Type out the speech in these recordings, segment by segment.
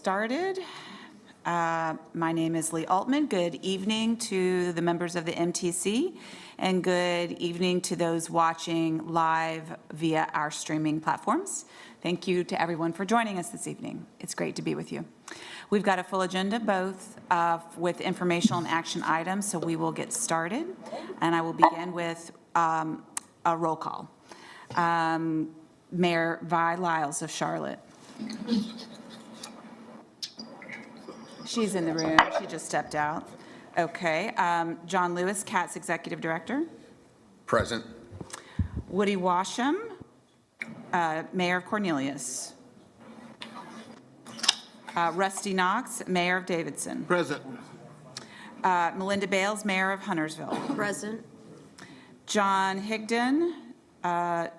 started. My name is Lee Altman. Good evening to the members of the MTC, and good evening to those watching live via our streaming platforms. Thank you to everyone for joining us this evening. It's great to be with you. We've got a full agenda, both with informational and action items, so we will get started. And I will begin with a roll call. Mayor Vi Lyles of Charlotte. She's in the room. She just stepped out. Okay. John Lewis, CAT's Executive Director. Present. Woody Washam, Mayor of Cornelius. Rusty Knox, Mayor of Davidson. Present. Melinda Bales, Mayor of Huntersville. Present. John Higdon,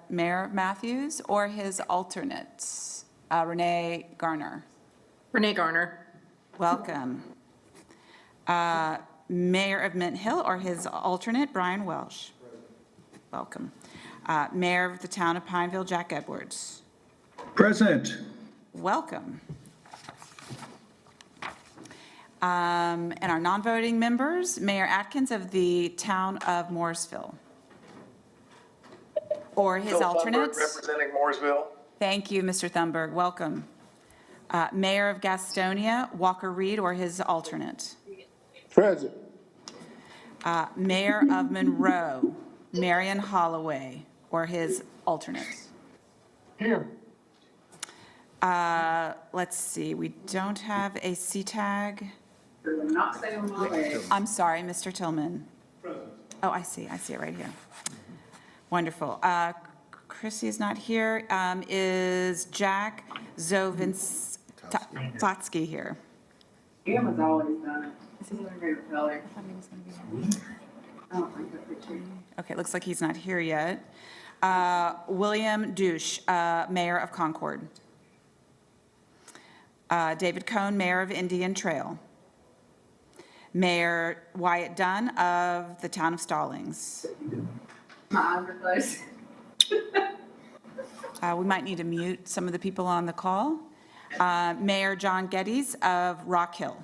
Mayor of Matthews, or his alternate, Renee Garner. Renee Garner. Welcome. Mayor of Mint Hill, or his alternate, Brian Welsh. Welcome. Mayor of the Town of Pineville, Jack Edwards. Present. Welcome. And our non-voting members, Mayor Atkins of the Town of Morrisville. Or his Phil alternates. Thunberg, representing Mooresville. Thank you, Mr. Thunberg. Welcome. Mayor of Gastonia, Walker Reed, or his alternate. Present. Mayor of Monroe, Marion Holloway, or his alternate. Here. Let's see, we don't have a CTAG. Not stay on my way. I'm sorry, Mr. Tillman. Oh, I see it right here. Wonderful. Chrissy is not here. Is Jack Zovintsky here? Cam has always done it. This is my favorite color. I don't think that's picture. Okay, looks like he's not here yet. William Douche, Mayor of Concord. David Cohn, Mayor of Indian Trail. Mayor Wyatt Dunn of the Town of Stallings. My eyes are closed. We might need to mute some of the people on the call. Mayor John Geddes of Rock Hill.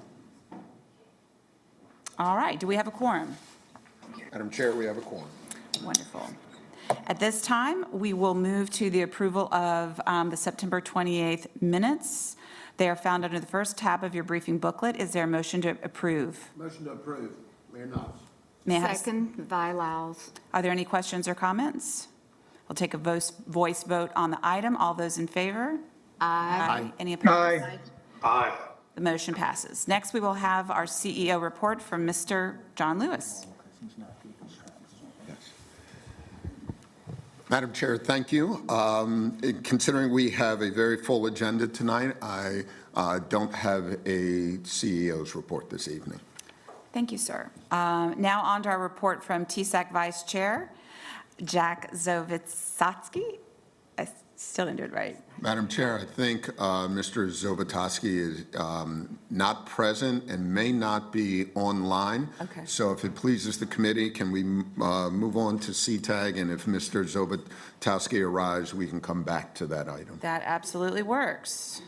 All right, do we have a quorum? Madam Chair, we have a quorum. Wonderful. At this time, we will move to the approval of the September 28th minutes. They are found under the first tab of your briefing booklet. Is there a motion to approve? Motion to approve. Mayor Knox. May I have- Second, Vi Lyles. Are there any questions or comments? We'll take a voice vote on the item. All those in favor? Aye. Any opposed? Aye. Aye. The motion passes. Next, we will have our CEO report from Mr. John Lewis. Madam Chair, thank you. Considering we have a very full agenda tonight, I don't have a CEO's report this evening. Thank you, sir. Now on to our report from TSAC Vice Chair, Jack Zovintsky. I still didn't do it right. Madam Chair, I think Mr. Zovintsky is not present and may not be online. Okay. So if it pleases the committee, can we move on to CTAG? And if Mr. Zovintsky arrives, we can come back to that item. That absolutely works.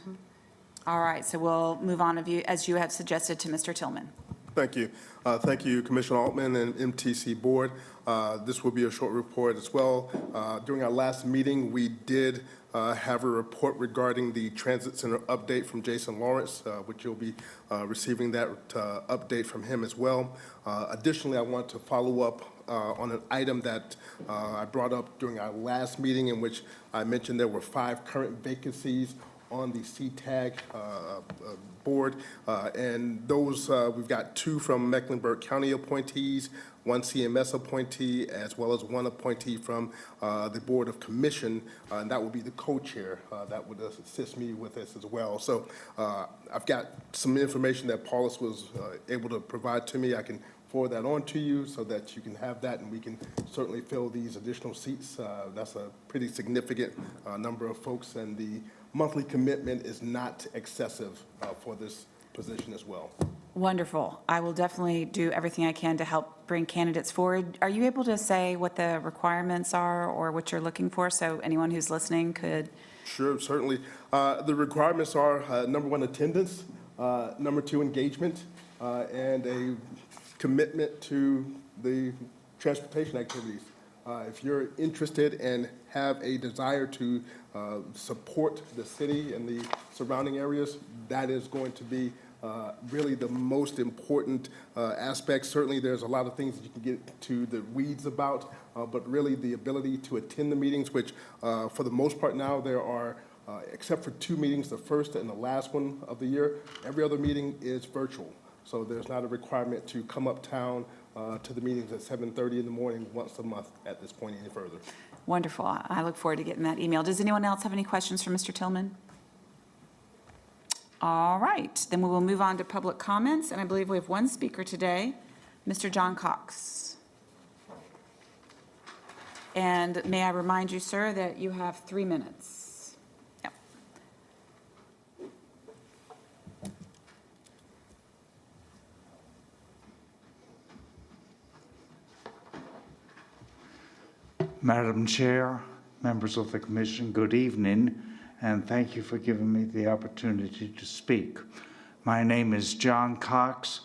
All right, so we'll move on, as you have suggested, to Mr. Tillman. Thank you. Thank you, Commissioner Altman and MTC Board. This will be a short report as well. During our last meeting, we did have a report regarding the Transit Center update from Jason Lawrence, which you'll be receiving that update from him as well. Additionally, I want to follow up on an item that I brought up during our last meeting, in which I mentioned there were 5 current vacancies on the CTAG board, and those, we've got 2 from Mecklenburg County appointees, 1 CMS appointee, as well as 1 appointee from the Board of Commission, and that will be the co-chair that would assist me with this as well. So I've got some information that Paulus was able to provide to me. I can forward that on to you so that you can have that, and we can certainly fill these additional seats. That's a pretty significant number of folks, and the monthly commitment is not excessive for this position as well. Wonderful. I will definitely do everything I can to help bring candidates forward. Are you able to say what the requirements are or what you're looking for, so anyone who's listening could? Sure, certainly. The requirements are, number one, attendance, number two, engagement, and a commitment to the transportation activities. If you're interested and have a desire to support the city and the surrounding areas, that is going to be really the most important aspect. Certainly, there's a lot of things that you can get to the weeds about, but really the ability to attend the meetings, which for the most part now there are, except for 2 meetings, the first and the last one of the year, every other meeting is virtual. So there's not a requirement to come uptown to the meetings at 7:30 in the morning once a month at this point any further. Wonderful. I look forward to getting that email. Does anyone else have any questions for Mr. Tillman? All right, then we will move on to public comments, and I believe we have one speaker today, Mr. John Cox. And may I remind you, sir, that you have 3 minutes. Yep. Madam Chair, members of the Commission, good evening, and thank you for giving me the opportunity to speak. My name is John Cox,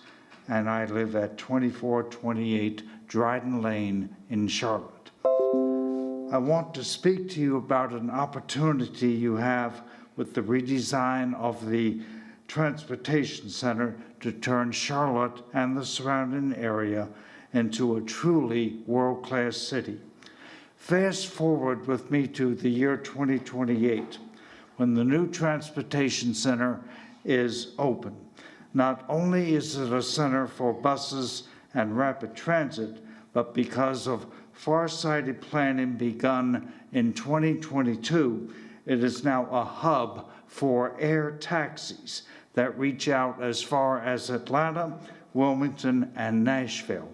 and I live at 2428 Dryden Lane in Charlotte. I want to speak to you about an opportunity you have with the redesign of the Transportation Center to turn Charlotte and the surrounding area into a truly world-class city. Fast forward with me to the year 2028, when the new Transportation Center is open. Not only is it a center for buses and rapid transit, but because of far-sighted planning begun in 2022, it is now a hub for air taxis that reach out as far as Atlanta, Wilmington, and Nashville.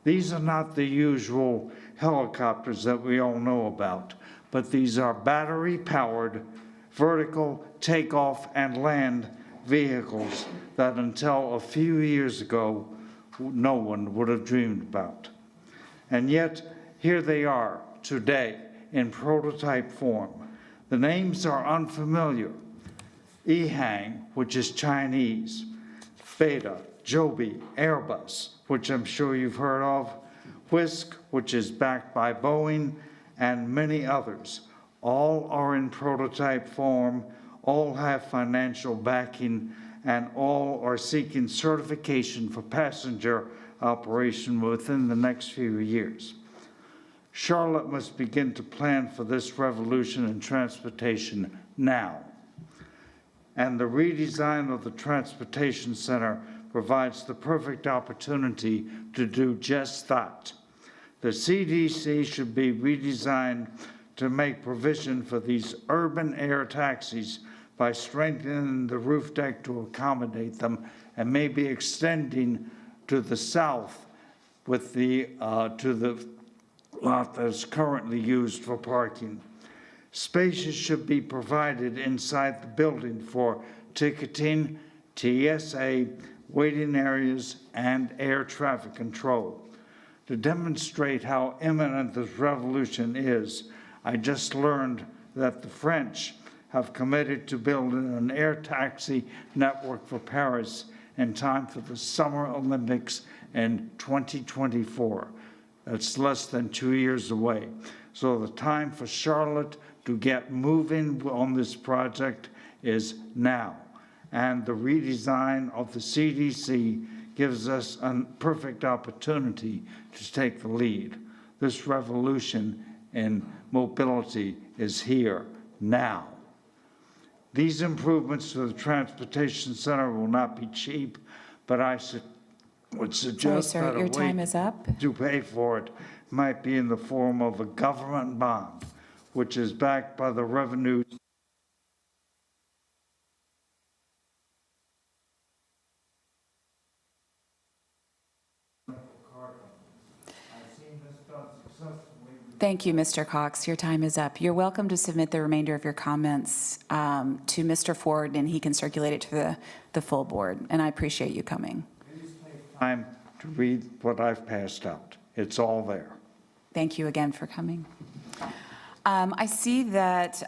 These are not the usual helicopters that we all know about, but these are battery-powered vertical takeoff and land vehicles that until a few years ago no one would have dreamed about. And yet here they are today in prototype form. The names are unfamiliar. EHang, which is Chinese, Beta, Joby, Airbus, which I'm sure you've heard of, Whisk, which is backed by Boeing, and many others. All are in prototype form, all have financial backing, and all are seeking certification for passenger operation within the next few years. Charlotte must begin to plan for this revolution in transportation now. And the redesign of the Transportation Center provides the perfect opportunity to do just that. The CDC should be redesigned to make provision for these urban air taxis by strengthening the roof deck to accommodate them, and maybe extending to the south with the to the lot that is currently used for parking. Spaces should be provided inside the building for ticketing, TSA, waiting areas, and air traffic control. To demonstrate how imminent this revolution is, I just learned that the French have committed to building an air taxi network for Paris in time for the Summer Olympics in 2024. That's less than 2 years away. So the time for Charlotte to get moving on this project is now. And the redesign of the CDC gives us a perfect opportunity to take the lead. This revolution in mobility is here now. These improvements to the Transportation Center will not be cheap, but I would suggest Sorry, sir, that your a time way is up. to pay for it might be in the form of a government bond, which is backed by the revenues Thank you, Mr. Cox. Your time is up. You're welcome to submit the remainder of your comments to Mr. Ford, and he can circulate it to the full board. And I appreciate you coming. time to read what I've passed out. It's all there. Thank you again for coming. I see that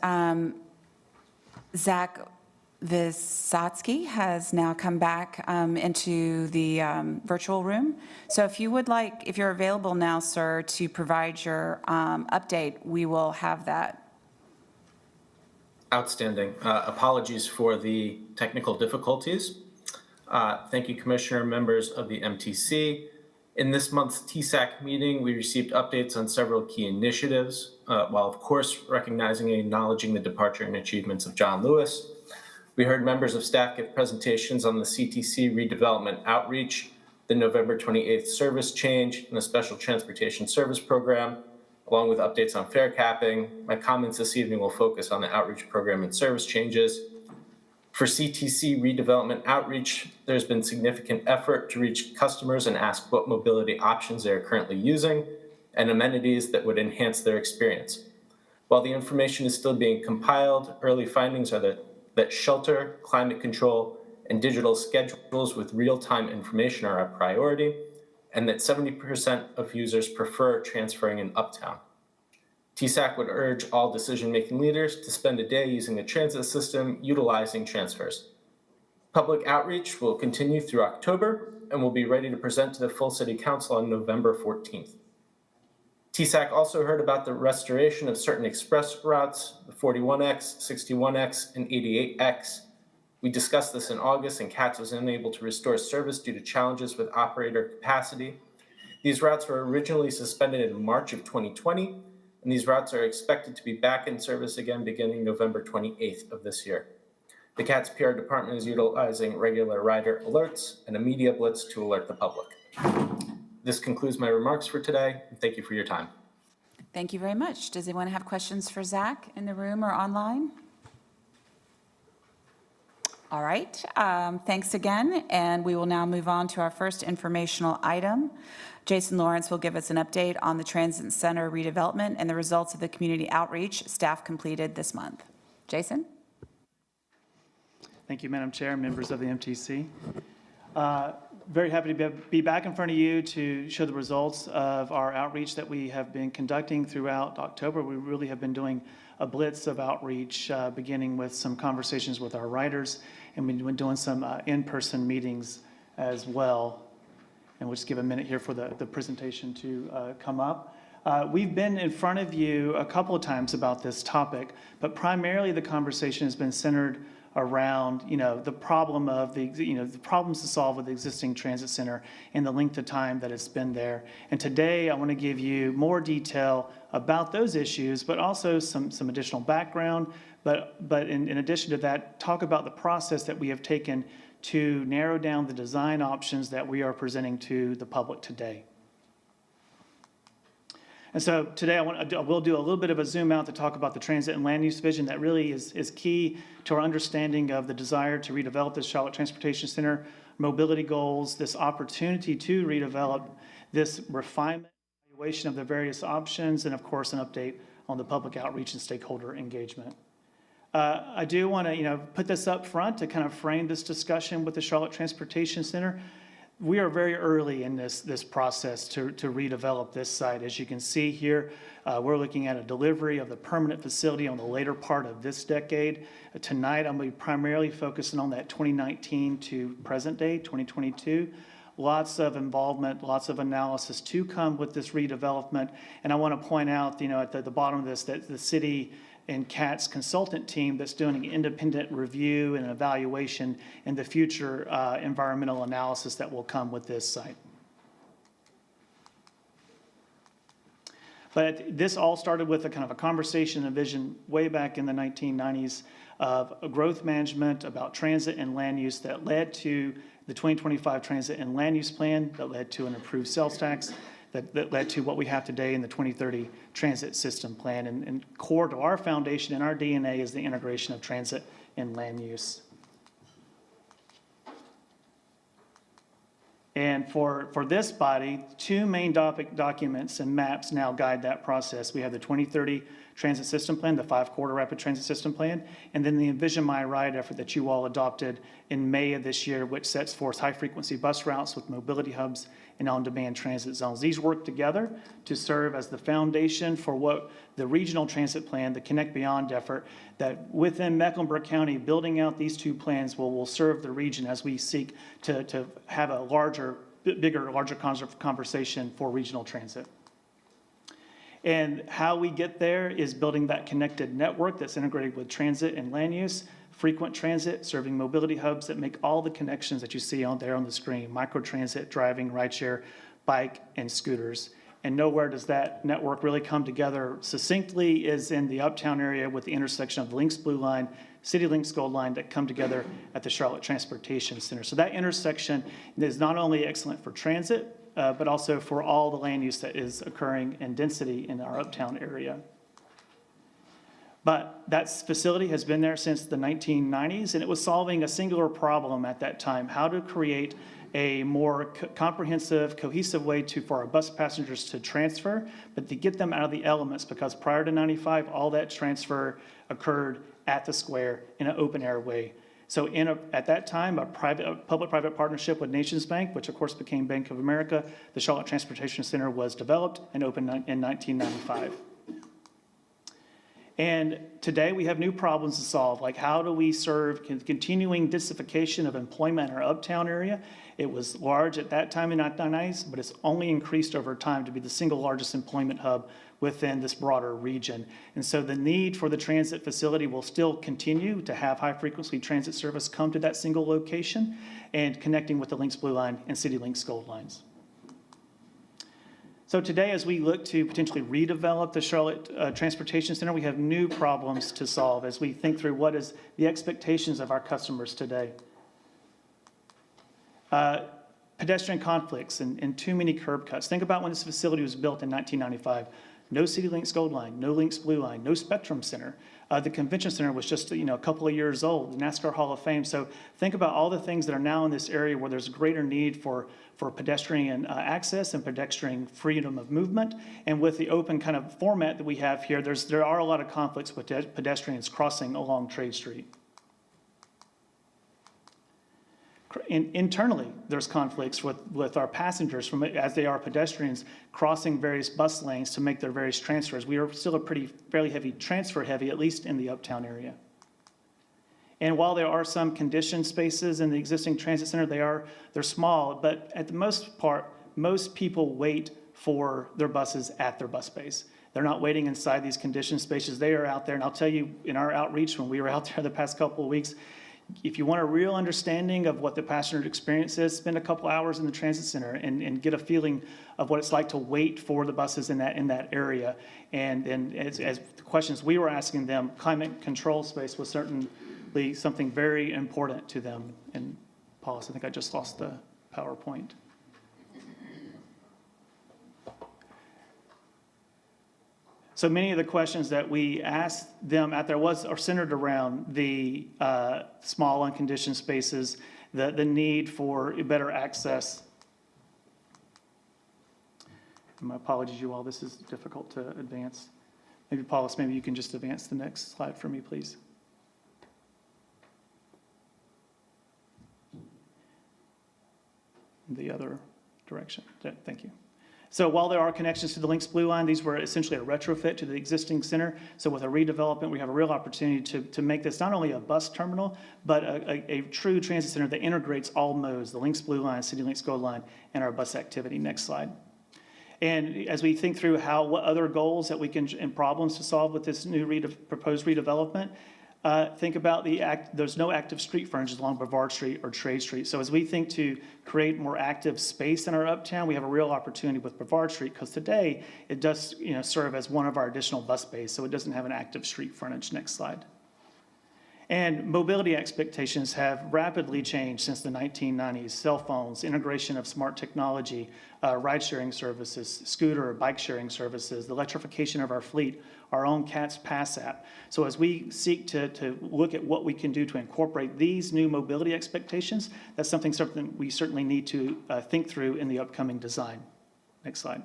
Zach Vysotsky has now come back into the virtual room. So if you would like, if you're available now, sir, to provide your update, we will have that. Outstanding. Apologies for the technical difficulties. Thank you, Commissioner, members of the MTC. In this month's TSAC meeting, we received updates on several key initiatives, while of course recognizing and acknowledging the departure and achievements of John Lewis. We heard members of staff give presentations on the CTC redevelopment outreach, the November 28th service change, and the special transportation service program, along with updates on fare capping. My comments this evening will focus on the outreach program and service changes. For CTC redevelopment outreach, there's been significant effort to reach customers and ask what mobility options they are currently using and amenities that would enhance their experience. While the information is still being compiled, early findings are that shelter, climate control, and digital schedules with real-time information are a priority, and that 70% of users prefer transferring in Uptown. TSAC would urge all decision-making leaders to spend a day using a transit system utilizing transfers. Public outreach will continue through October and will be ready to present to the full City Council on November 14th. TSAC also heard about the restoration of certain express routes, the 41X, 61X, and 88X. We discussed this in August, and CATS was unable to restore service due to challenges with operator capacity. These routes were originally suspended in March of 2020, and these routes are expected to be back in service again beginning November 28th of this year. The CATS PR department is utilizing regular rider alerts and a media blitz to alert the public. This concludes my remarks for today, and thank you for your time. Thank you very much. Does anyone have questions for Zach in the room or online? All right, thanks again, and we will now move on to our first informational item. Jason Lawrence will give us an update on the Transit Center redevelopment and the results of the community outreach staff completed this month. Jason? Thank you, Madam Chair, members of the MTC. Very happy to be back in front of you to show the results of our outreach that we have been conducting throughout October. We really have been doing a blitz of outreach, beginning with some conversations with our riders, and we've been doing some in-person meetings as well. And we'll just give a minute here for the presentation to come up. We've been in front of you a couple of times about this topic, but primarily the conversation has been centered around, the problem of the problems to solve with the existing transit center and the length of time that it's been there. And today I want to give you more detail about those issues, but also some additional background. But in addition to that, talk about the process that we have taken to narrow down the design options that we are presenting to the public today. And so today we'll do a little bit of a zoom out to talk about the transit and land use vision that really is key to our understanding of the desire to redevelop this Charlotte Transportation Center, mobility goals, this opportunity to redevelop, this refinement, evaluation of the various options, and of course an update on the public outreach and stakeholder engagement. I do want to put this up front to kind of frame this discussion with the Charlotte Transportation Center. We are very early in this process to redevelop this site. As you can see here, we're looking at a delivery of the permanent facility on the later part of this decade. Tonight, I'm going to be primarily focusing on that 2019 to present day, 2022. Lots of involvement, lots of analysis to come with this redevelopment. And I want to point out, at the bottom of this, that the city and CATS consultant team that's doing an independent review and evaluation in the future environmental analysis that will come with this site. But this all started with a kind of a conversation and vision way back in the 1990s of growth management about transit and land use that led to the 2025 Transit and Land Use Plan, that led to an improved sales tax, that led to what we have today in the 2030 Transit System Plan. And core to our foundation and our DNA is the integration of transit and land use. And for this body, two main documents and maps now guide that process. We have the 2030 Transit System Plan, the 5-quarter Rapid Transit System Plan, and then the Envision My Ride effort that you all adopted in May of this year, which sets forth high-frequency bus routes with mobility hubs and on-demand transit zones. These work together to serve as the foundation for what the regional transit plan, the Connect Beyond effort, that within Mecklenburg County, building out these two plans will serve the region as we seek to have a larger conversation for regional transit. And how we get there is building that connected network that's integrated with transit and land use, frequent transit, serving mobility hubs that make all the connections that you see on there on the screen, microtransit, driving, rideshare, bike, and scooters. And nowhere does that network really come together succinctly is in the uptown area with the intersection of the Lynx Blue Line, City Lynx Gold Line that come together at the Charlotte Transportation Center. So that intersection is not only excellent for transit, but also for all the land use that is occurring in density in our uptown area. But that facility has been there since the 1990s, and it was solving a singular problem at that time, how to create a more comprehensive, cohesive way for our bus passengers to transfer, but to get them out of the elements, because prior to 95, all that transfer occurred at the square in an open-air way. So at that time, a public-private partnership with Nations Bank, which of course became Bank of America, the Charlotte Transportation Center was developed and opened in 1995. And today we have new problems to solve, like how do we serve continuing densification of employment in our uptown area? It was large at that time in the 1990s, but it's only increased over time to be the single largest employment hub within this broader region. And so the need for the transit facility will still continue to have high-frequency transit service come to that single location and connecting with the Lynx Blue Line and City Lynx Gold Lines. So today, as we look to potentially redevelop the Charlotte Transportation Center, we have new problems to solve as we think through what is the expectations of our customers today. Pedestrian conflicts and too many curb cuts. Think about when this facility was built in 1995. No City Lynx Gold Line, no Lynx Blue Line, no Spectrum Center. The Convention Center was just a couple of years old, the NASCAR Hall of Fame. So think about all the things that are now in this area where there's greater need for pedestrian access and pedestrian freedom of movement. And with the open kind of format that we have here, there are a lot of conflicts with pedestrians crossing along Trade Street. Internally, there's conflicts with our passengers as they are pedestrians crossing various bus lanes to make their various transfers. We are still fairly heavy transfer heavy, at least in the uptown area. And while there are some conditioned spaces in the existing transit center, they're small, but at the most part, most people wait for their buses at their bus base. They're not waiting inside these conditioned spaces. They are out there, and I'll tell you, in our outreach when we were out there the past couple of weeks, if you want a real understanding of what the passenger experience is, spend a couple hours in the transit center and get a feeling of what it's like to wait for the buses in that area. And as the questions we were asking them, climate control space was certainly something very important to them. And Paulus, I think I just lost the PowerPoint. So many of the questions that we asked them out there are centered around the small unconditioned spaces, the need for better access. And my apologies, you all, this is difficult to advance. Maybe Paulus, maybe you can just advance the next slide for me, please. The other direction, thank you. So while there are connections to the Lynx Blue Line, these were essentially a retrofit to the existing center. So with a redevelopment, we have a real opportunity to make this not only a bus terminal, but a true transit center that integrates all modes, the Lynx Blue Line, City Lynx Gold Line, and our bus activity. Next slide. And as we think through what other goals that we can and problems to solve with this new proposed redevelopment, think about there's no active street frontage along Brevard Street or Trade Street. So as we think to create more active space in our uptown, we have a real opportunity with Brevard Street because today it does serve as one of our additional bus bays, so it doesn't have an active street frontage. Next slide. And mobility expectations have rapidly changed since the 1990s. Cell phones, integration of smart technology, ride-sharing services, scooter or bike-sharing services, the electrification of our fleet our own CATS Pass app. So as we seek to look at what we can do to incorporate these new mobility expectations, that's something we certainly need to think through in the upcoming design. Next slide.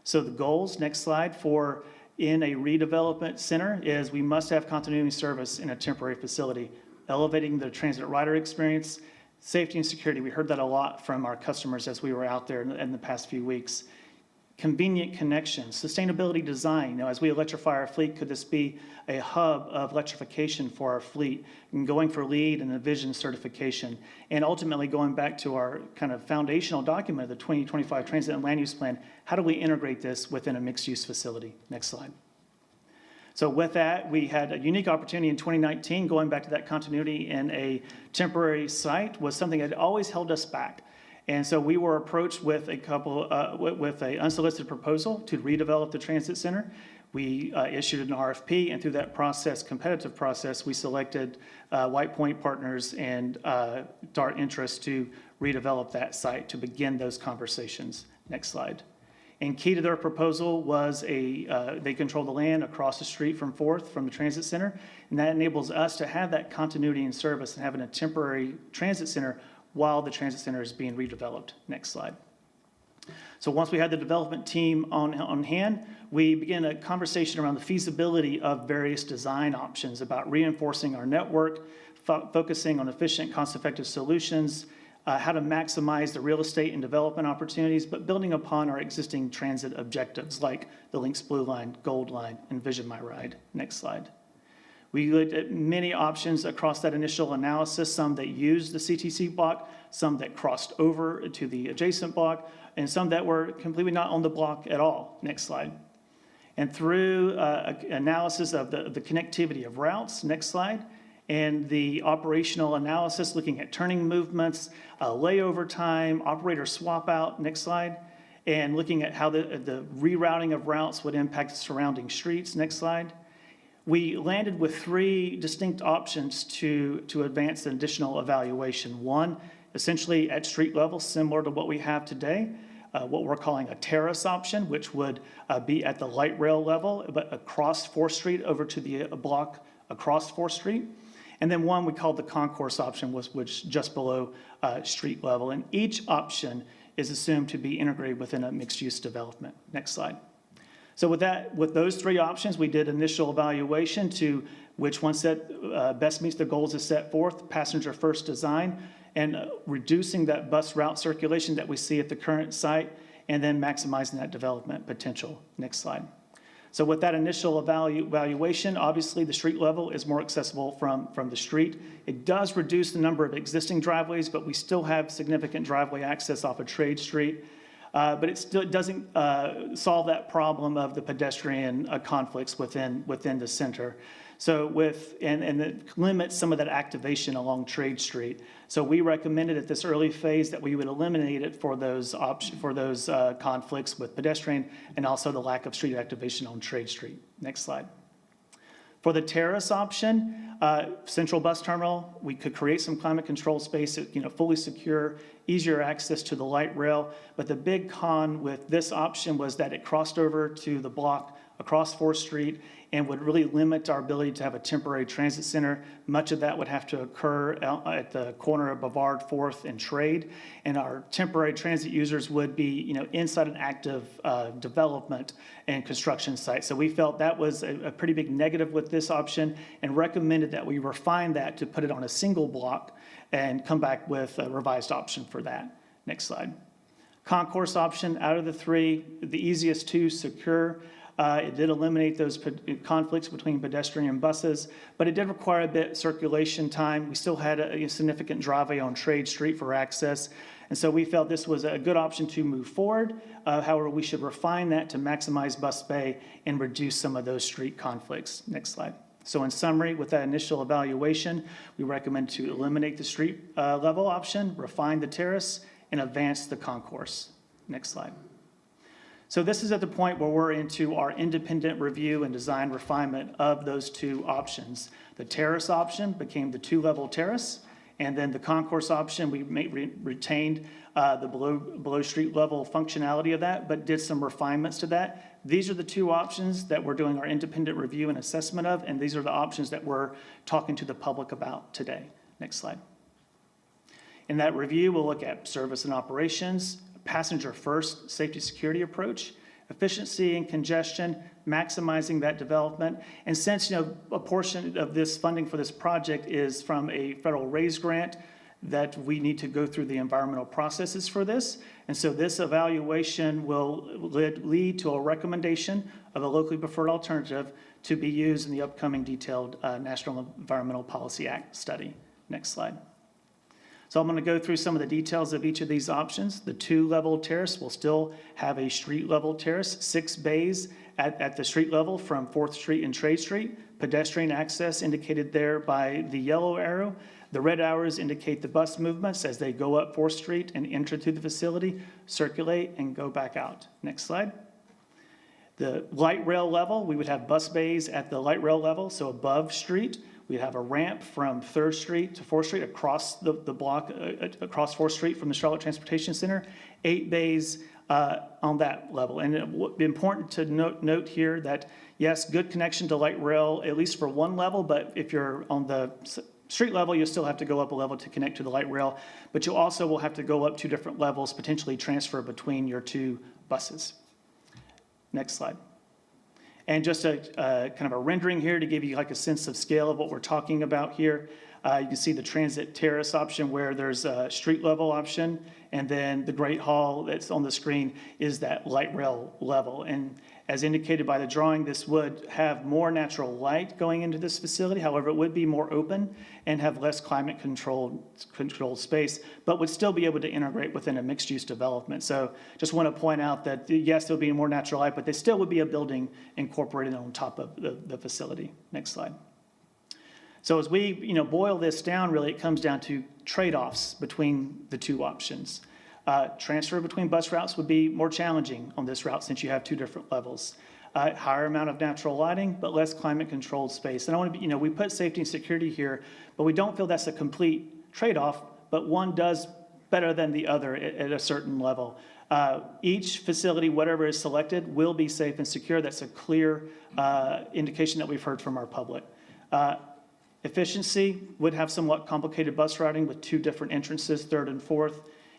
So the goals, next slide, for in a redevelopment center is we must have continuity service in a temporary facility, elevating the transit rider experience, safety and security. We heard that a lot from our customers as we were out there in the past few weeks. Convenient connections, sustainability design. As we electrify our fleet, could this be a hub of electrification for our fleet? And going for LEED and a vision certification. And ultimately going back to our kind of foundational document, the 2025 Transit and Land Use Plan, how do we integrate this within a mixed-use facility? Next slide. So with that, we had a unique opportunity in 2019, going back to that continuity in a temporary site was something that always held us back. And so we were approached with with an unsolicited proposal to redevelop the transit center. We issued an RFP, and through that process, competitive process, we selected White Point Partners and DART Interest to redevelop that site to begin those conversations. Next slide. And key to their proposal was they control the land across the street from 4th from the transit center, and that enables us to have that continuity in service and having a temporary transit center while the transit center is being redeveloped. Next slide. So once we had the development team on hand, we began a conversation around the feasibility of various design options about reinforcing our network, focusing on efficient, cost-effective solutions, how to maximize the real estate and development opportunities, but building upon our existing transit objectives like the Lynx Blue Line, Gold Line, and Vision My Ride. Next slide. We looked at many options across that initial analysis, some that used the CTC block, some that crossed over to the adjacent block, and some that were completely not on the block at all. Next slide. And through analysis of the connectivity of routes, next slide, and the operational analysis looking at turning movements, layover time, operator swap out, next slide, and looking at how the rerouting of routes would impact the surrounding streets, next slide. We landed with 3 distinct options to advance an additional evaluation. One, essentially at street level, similar to what we have today, what we're calling a terrace option, which would be at the light rail level, but across 4th Street over to the block across 4th Street. And then one we called the concourse option, which just below street level. And each option is assumed to be integrated within a mixed-use development. Next slide. So with those 3 options, we did initial evaluation to which one best meets the goals as set forth, passenger first design, and reducing that bus route circulation that we see at the current site, and then maximizing that development potential. Next slide. So with that initial evaluation, obviously the street level is more accessible from the street. It does reduce the number of existing driveways, but we still have significant driveway access off of Trade Street. But it still doesn't solve that problem of the pedestrian conflicts within the center. So and it limits some of that activation along Trade Street. So we recommended at this early phase that we would eliminate it for those conflicts with pedestrian and also the lack of street activation on Trade Street. Next slide. For the terrace option, central bus terminal, we could create some climate control space, fully secure, easier access to the light rail. But the big con with this option was that it crossed over to the block across 4th Street and would really limit our ability to have a temporary transit center. Much of that would have to occur at the corner of Bavard, 4th, and Trade. And our temporary transit users would be, inside an active development and construction site. So we felt that was a pretty big negative with this option and recommended that we refine that to put it on a single block and come back with a revised option for that. Next slide. Concourse option, out of the 3, the easiest to secure. It did eliminate those conflicts between pedestrian and buses, but it did require a bit of circulation time. We still had a significant driveway on Trade Street for access, and so we felt this was a good option to move forward. However, we should refine that to maximize bus bay and reduce some of those street conflicts. Next slide. So in summary, with that initial evaluation, we recommend to eliminate the street level option, refine the terrace, and advance the concourse. Next slide. So this is at the point where we're into our independent review and design refinement of those 2 options. The terrace option became the 2-level terrace, and then the concourse option, we retained the below street level functionality of that, but did some refinements to that. these are the two options that we're doing our independent review and assessment of, and these are the options that we're talking to the public about today. Next slide. In that review, we'll look at service and operations, passenger first safety security approach, efficiency and congestion, maximizing that development. And since, a portion of this funding for this project is from a federal raise grant, that we need to go through the environmental processes for this. And so this evaluation will lead to a recommendation of a locally preferred alternative to be used in the upcoming detailed National Environmental Policy Act study. Next slide. So I'm going to go through some of the details of each of these options. The 2-level terrace will still have a street-level terrace, 6 bays at the street level from 4th Street and Trade Street. Pedestrian access indicated there by the yellow arrow. The red arrows indicate the bus movements as they go up 4th Street and enter through the facility, circulate, and go back out. Next slide. The light rail level, we would have bus bays at the light rail level, so above street. We'd have a ramp from 3rd Street to 4th Street across the block, across 4th Street from the Charlotte Transportation Center. 8 bays on that level. And it would be important to note here that, yes, good connection to light rail, at least for one level, but if you're on the street level, you'll still have to go up a level to connect to the light rail, but you also will have to go up 2 different levels, potentially transfer between your 2 buses. Next slide. And just a kind of a rendering here to give you like a sense of scale of what we're talking about here. You can see the transit terrace option where there's a street level option, and then the Great Hall that's on the screen is that light rail level. And as indicated by the drawing, this would have more natural light going into this facility. However, it would be more open and have less climate controlled space, but would still be able to integrate within a mixed use development. So just want to point out that yes, there'll be more natural light, but there still would be a building incorporated on top of the facility. Next slide. So as we boil this down, really it comes down to trade-offs between the 2 options. Transfer between bus routes would be more challenging on this route since you have 2 different levels. Higher amount of natural lighting, but less climate-controlled space. And I want to be, we put safety and security here, but we don't feel that's a complete trade-off, but one does better than the other at a certain level. Each facility, whatever is selected, will be safe and secure. That's a clear indication that we've heard from our public. Efficiency would have somewhat complicated bus routing with 2 different entrances, 3rd and 4th,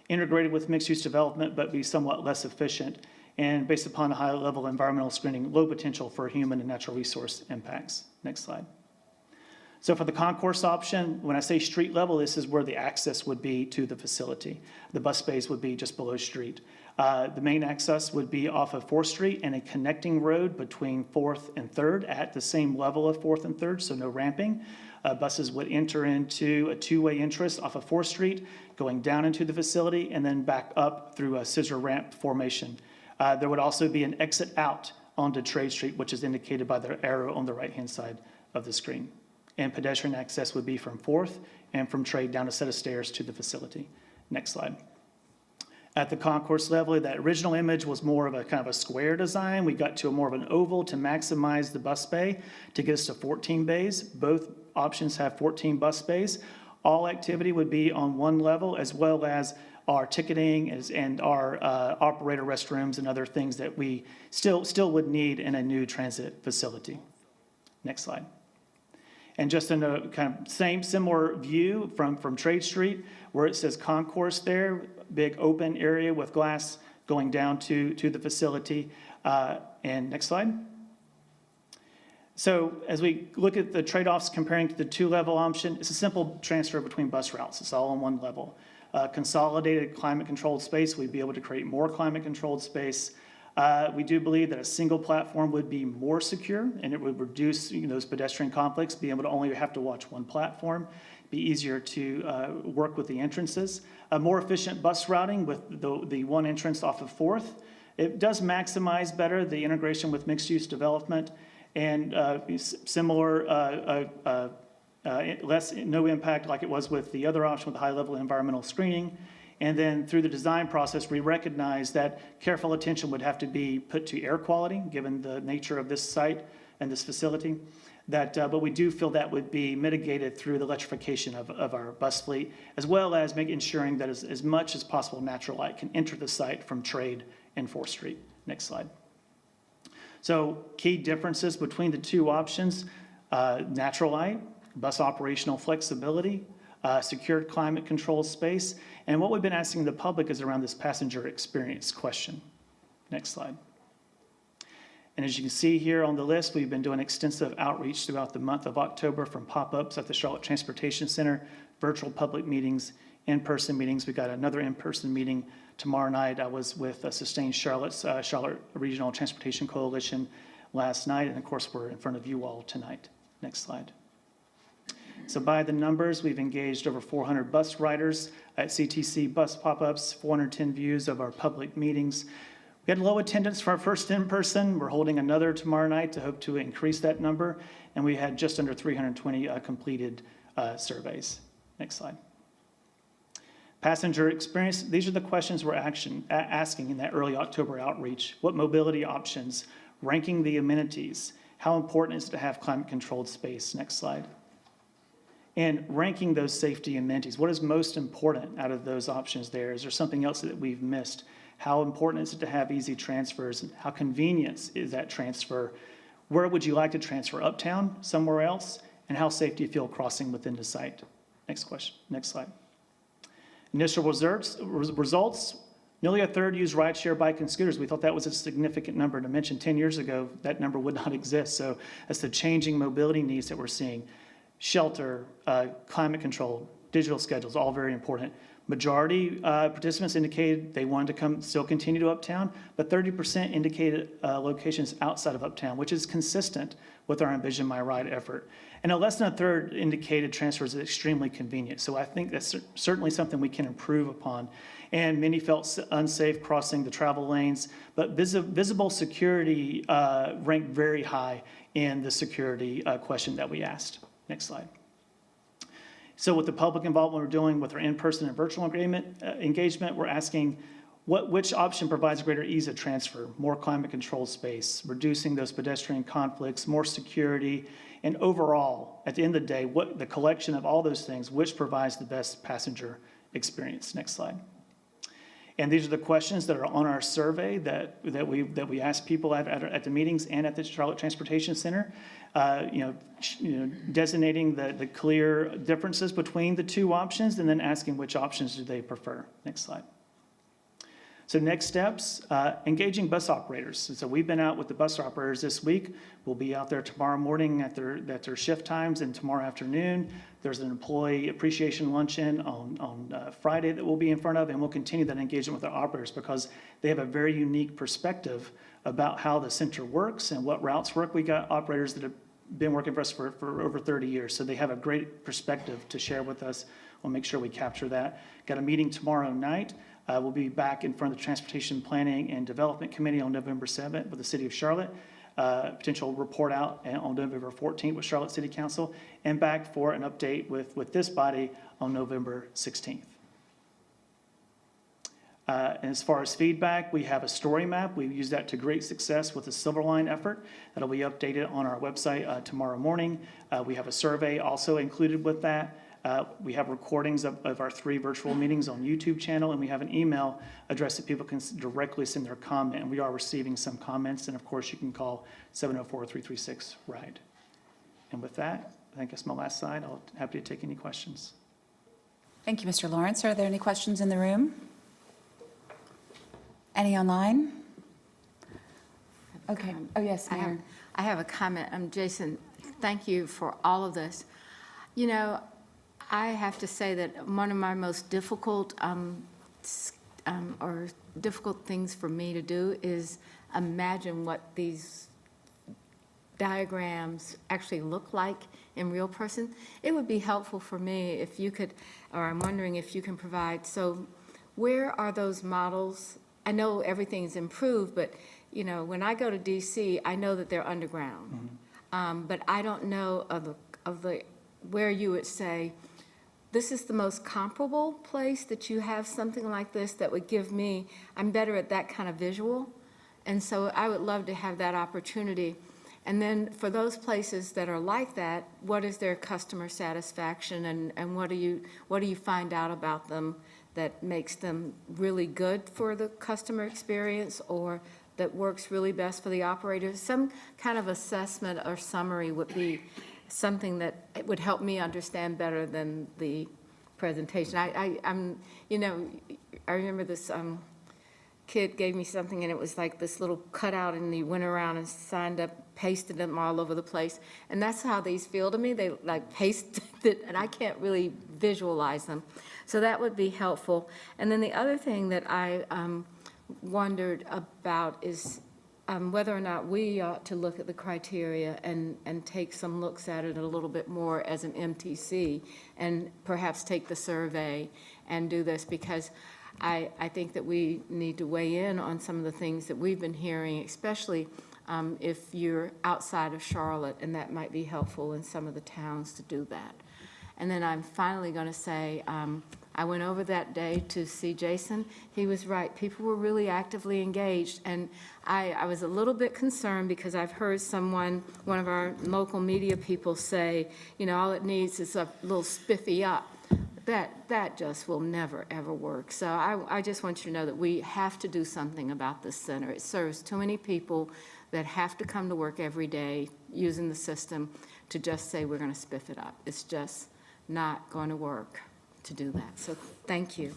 integrated with mixed-use development, but be somewhat less efficient. And based upon a high-level environmental screening, low potential for human and natural resource impacts. Next slide. So for the concourse option, when I say street level, this is where the access would be to the facility. The bus bays would be just below street. The main access would be off of 4th Street and a connecting road between 4th and 3rd at the same level of 4th and 3rd, so no ramping. Buses would enter into a 2-way entrance off of 4th Street, going down into the facility, and then back up through a scissor ramp formation. There would also be an exit out onto Trade Street, which is indicated by the arrow on the right-hand side of the screen. And pedestrian access would be from 4th and from Trade down a set of stairs to the facility. Next slide. At the concourse level, that original image was more of a kind of a square design. We got to more of an oval to maximize the bus bay to get us to 14 bays. Both options have 14 bus bays. All activity would be on one level, as well as our ticketing and our operator restrooms and other things that we still would need in a new transit facility. Next slide. And just in a kind of similar view from Trade Street, where it says concourse there, big open area with glass going down to the facility. And next slide. So as we look at the trade-offs comparing to the 2-level option, it's a simple transfer between bus routes. It's all on one level. Consolidated climate-controlled space, we'd be able to create more climate-controlled space. We do believe that a single platform would be more secure, and it would reduce those pedestrian conflicts, be able to only have to watch one platform, be easier to work with the entrances. A more efficient bus routing with the one entrance off of 4th. It does maximize better the integration with mixed-use development, and similar, no impact like it was with the other option with high-level environmental screening. And then through the design process, we recognize that careful attention would have to be put to air quality, given the nature of this site and this facility. But we do feel that would be mitigated through the electrification of our bus fleet, as well as ensuring that as much as possible natural light can enter the site from Trade and 4th Street. Next slide. So key differences between the two options, natural light, bus operational flexibility, secured climate controlled space, and what we've been asking the public is around this passenger experience question. Next slide. And as you can see here on the list, we've been doing extensive outreach throughout the month of October, from pop-ups at the Charlotte Transportation Center, virtual public meetings, in-person meetings. We got another in-person meeting tomorrow night. I was with Sustain Charlotte's Charlotte Regional Transportation Coalition last night, and of course, we're in front of you all tonight. Next slide. So by the numbers, we've engaged over 400 bus riders at CTC bus pop-ups, 410 views of our public meetings. We had low attendance for our first in-person. We're holding another tomorrow night to hope to increase that number. And we had just under 320 completed surveys. Next slide. Passenger experience. These are the questions we're asking in that early October outreach. What mobility options? Ranking the amenities. How important is it to have climate-controlled space? Next slide. And ranking those safety amenities. What is most important out of those options there? Is there something else that we've missed? How important is it to have easy transfers? And how convenient is that transfer? Where would you like to transfer? Uptown, somewhere else? And how safe do you feel crossing within the site? Next question. Next slide. Initial results. Nearly a third use rideshare, bike, and scooters. We thought that was a significant number to mention. 10 years ago, that number would not exist. So that's the changing mobility needs that we're seeing. Shelter, climate control, digital schedules, all very important. Majority participants indicated they wanted to still continue to Uptown, but 30% indicated locations outside of Uptown, which is consistent with our Envision My Ride effort. And less than a third indicated transfers is extremely convenient. So I think that's certainly something we can improve upon. And many felt unsafe crossing the travel lanes, but visible security ranked very high in the security question that we asked. Next slide. So with the public involvement we're doing with our in-person and virtual engagement, we're asking which option provides greater ease of transfer, more climate-controlled space, reducing those pedestrian conflicts, more security, and overall, at the end of the day, what the collection of all those things, which provides the best passenger experience. Next slide. And these are the questions that are on our survey that we ask people at the meetings and at the Charlotte Transportation Center. Designating the clear differences between the two options, and then asking which options do they prefer. Next slide. So next steps, engaging bus operators. So we've been out with the bus operators this week. We'll be out there tomorrow morning at their shift times, and tomorrow afternoon. There's an employee appreciation luncheon on Friday that we'll be in front of, and we'll continue that engagement with our operators because they have a very unique perspective about how the center works and what routes work. We got operators that have been working for us for over 30 years, so they have a great perspective to share with us. We'll make sure we capture that. Got a meeting tomorrow night. We'll be back in front of the Transportation Planning and Development Committee on November 7th with the City of Charlotte. Potential report out on November 14th with Charlotte City Council, and back for an update with this body on November 16th. And as far as feedback, we have a story map. We've used that to great success with the Silverline effort. That'll be updated on our website tomorrow morning. We have a survey also included with that. We have recordings of our 3 virtual meetings on YouTube channel, and we have an email address that people can directly send their comment. And we are receiving some comments, and of course you can call 704-336-RIDE. And with that, I think that's my last slide. I'll be happy to take any questions. Thank you, Mr. Lawrence. Are there any questions in the room? Any online? Okay. Oh, yes, Mayor. I have a comment. Jason, thank you for all of this. You know, I have to say that one of my most difficult difficult things for me to do is imagine what these diagrams actually look like in real person. It would be helpful for me if you could, or I'm wondering if you can provide, so where are those models? I know everything's improved, but you know, when I go to DC, I know that they're underground. Mm-hmm. But I don't know of the where you would say, this is the most comparable place that you have something like this that would give me, I'm better at that kind of visual. And so I would love to have that opportunity. And then for those places that are like that, what is their customer satisfaction, and what do you find out about them that makes them really good for the customer experience or that works really best for the operators? Some kind of assessment or summary would be something that it would help me understand better than the presentation. I'm, you know, I remember this kid gave me something, and it was like this little cutout, and he went around and signed up, pasted them all over the place. And that's how these feel to me. They like pasted it, and I can't really visualize them. So that would be helpful. And then the other thing that I wondered about is whether or not we ought to look at the criteria and take some looks at it a little bit more as an MTC, and perhaps take the survey and do this, because I think that we need to weigh in on some of the things that we've been hearing, especially if you're outside of Charlotte, and that might be helpful in some of the towns to do that. And then I'm finally going to say, I went over that day to see Jason. He was right. People were really actively engaged, and I was a little bit concerned because I've heard one of our local media people say, you know, all it needs is a little spiffy up. That just will never, ever work. So I just want you to know that we have to do something about this center. It serves too many people that have to come to work every day using the system to just say we're going to spiff it up. It's just not going to work to do that. So thank you.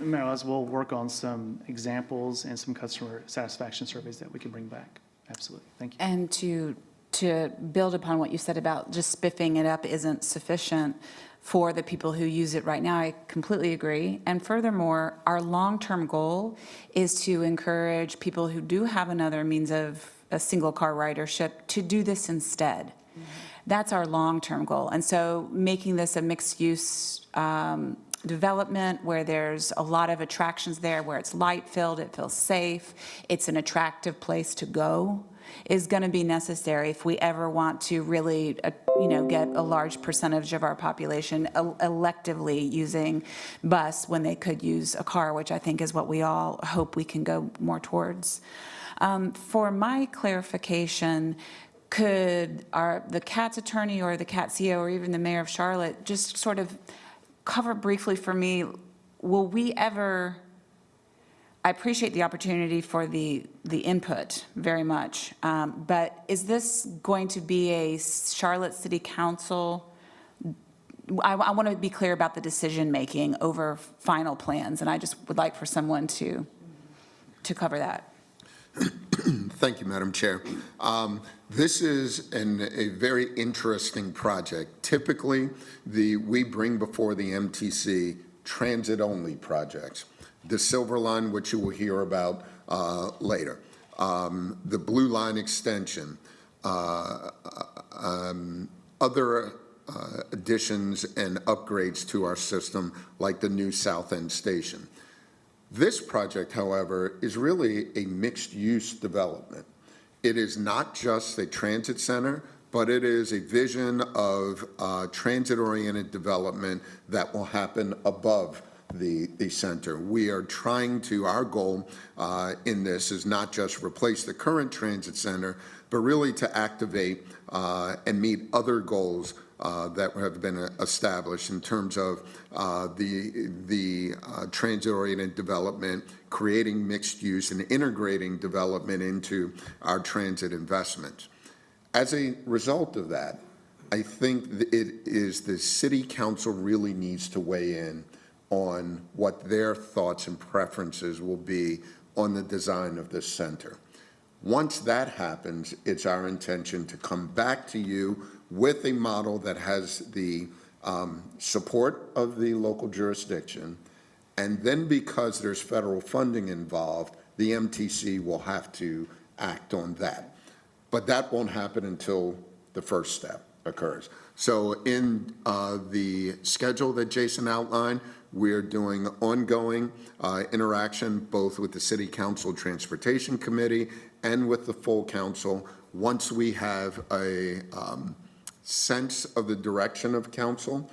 Mayor, as we'll work on some examples and some customer satisfaction surveys that we can bring back. Absolutely. Thank you. And to build upon what you said about just spiffing it up isn't sufficient for the people who use it right now, I completely agree. And furthermore, our long-term goal is to encourage people who do have another means of a single car ridership to do this instead. Mm-hmm. That's our long-term goal. And so making this a mixed-use development where there's a lot of attractions there, where it's light-filled, it feels safe, it's an attractive place to go, is going to be necessary if we ever want to really, get a large percentage of our population electively using bus when they could use a car, which I think is what we all hope we can go more towards. For my clarification, could the CAT's attorney or the CAT CEO or even the mayor of Charlotte just sort of cover briefly for me, will we ever, I appreciate the opportunity for the input very much, but is this going to be a Charlotte City Council? I want to be clear about the decision-making over final plans, and I just would like for someone to cover that. Thank you, Madam Chair. This is a very interesting project. Typically, we bring before the MTC transit-only projects. The Silver Line, which you will hear about later, the Blue Line extension, other additions and upgrades to our system, like the new South End Station. This project, however, is really a mixed-use development. It is not just a transit center, but it is a vision of transit-oriented development that will happen above the center. We are trying to, our goal in this is not just replace the current transit center, but really to activate and meet other goals that have been established in terms of the transit-oriented development, creating mixed use and integrating development into our transit investments. As a result of that, I think it is the City Council really needs to weigh in on what their thoughts and preferences will be on the design of this center. Once that happens, it's our intention to come back to you with a model that has the support of the local jurisdiction, and then because there's federal funding involved, the MTC will have to act on that. But that won't happen until the first step occurs. So in the schedule that Jason outlined, we're doing ongoing interaction both with the City Council Transportation Committee and with the full council. Once we have a sense of the direction of council,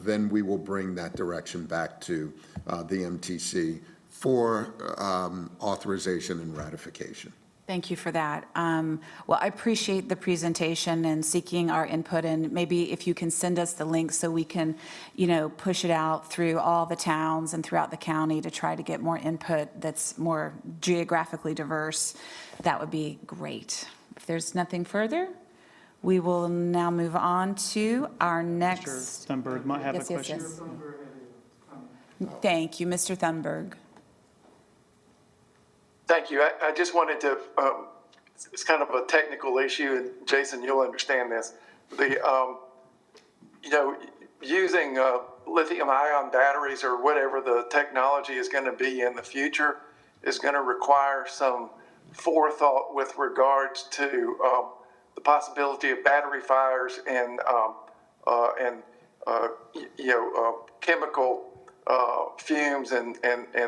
then we will bring that direction back to the MTC for authorization and ratification. Thank you for that. Well, I appreciate the presentation and seeking our input, and maybe if you can send us the link so we can, push it out through all the towns and throughout the county to try to get more input that's more geographically diverse, that would be great. If there's nothing further, we will now move on to our Mr. next. Thunberg might have a Yes, yes, question. yes. Thank you, Mr. Thunberg. Thank you. I just wanted to, it's kind of a technical issue, and Jason, you'll understand this. Using lithium ion batteries or whatever the technology is going to be in the future is going to require some forethought with regards to the possibility of battery fires and chemical fumes and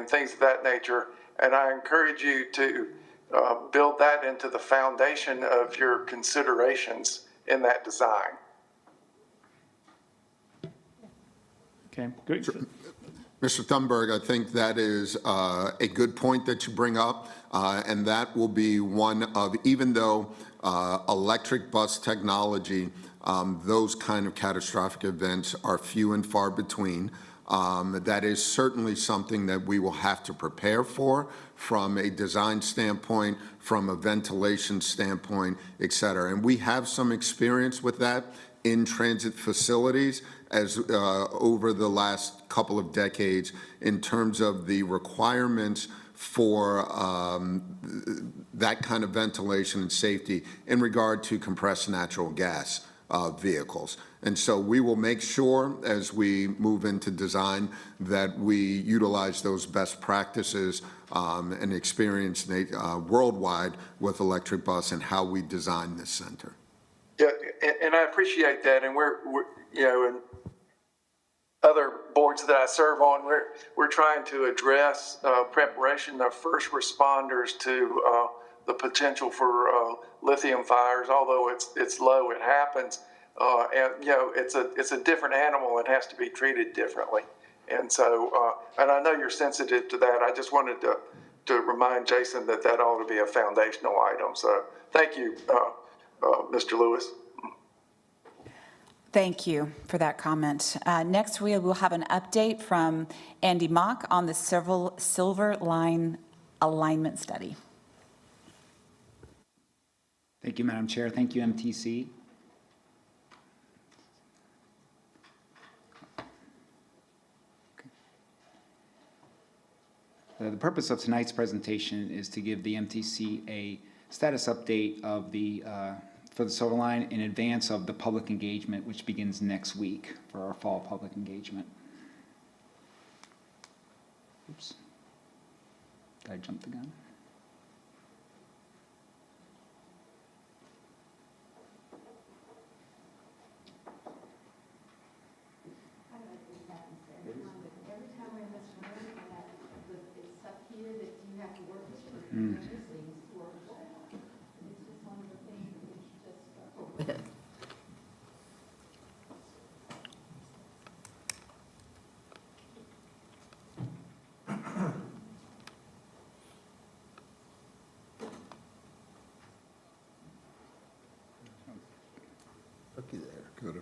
things of that nature. And I encourage you to build that into the foundation of your considerations in that design. Okay, great. Mr. Thunberg, I think that is a good point that you bring up, and that will be one of, even though electric bus technology, those kind of catastrophic events are few and far between, that is certainly something that we will have to prepare for from a design standpoint, from a ventilation standpoint, et cetera. And we have some experience with that in transit facilities as over the last couple of decades in terms of the requirements for that kind of ventilation and safety in regard to compressed natural gas vehicles. And so we will make sure as we move into design that we utilize those best practices and experience worldwide with electric bus and how we design this center. Yeah, and I appreciate that. And we're in other boards that I serve on, we're trying to address preparation of first responders to the potential for lithium fires. Although it's low, it happens. And it's a different animal and has to be treated differently. And so, and I know you're sensitive to that. I just wanted to remind Jason that ought to be a foundational item. So, thank you, Mr. Lewis. Thank you for that comment. Next, we will have an update from Andy Mock on the Silver Line Alignment Study. Thank you, Madam Chair. Thank you, MTC. The purpose of tonight's presentation is to give the MTC a status update of for the Silver Line in advance of the public engagement, which begins next week for our fall public engagement. Oops. Did I jump the gun?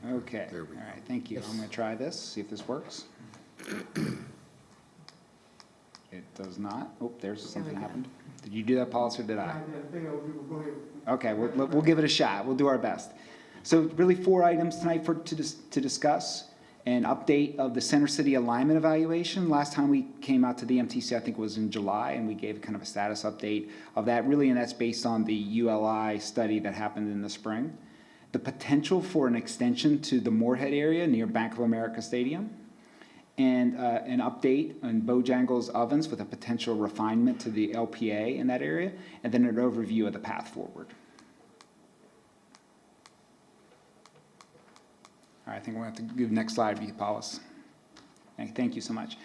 Okay, all right, thank you. I'm going to try this, see if this works. It does not. Oh, there's something happened. Did you do that, Paulus, or did I? Okay, we'll give it a shot. We'll do our best. So really 4 items tonight to discuss. An update of the Center City Alignment Evaluation. Last time we came out to the MTC, I think it was in July, and we gave kind of a status update of that, really, and that's based on the ULI study that happened in the spring. The potential for an extension to the Moorhead area near Bank of America Stadium, and an update on Bojangles Ovens with a potential refinement to the LPA in that area, and then an overview of the path forward. All right, I think we'll have to give the next slide, Paulus. Thank you so much.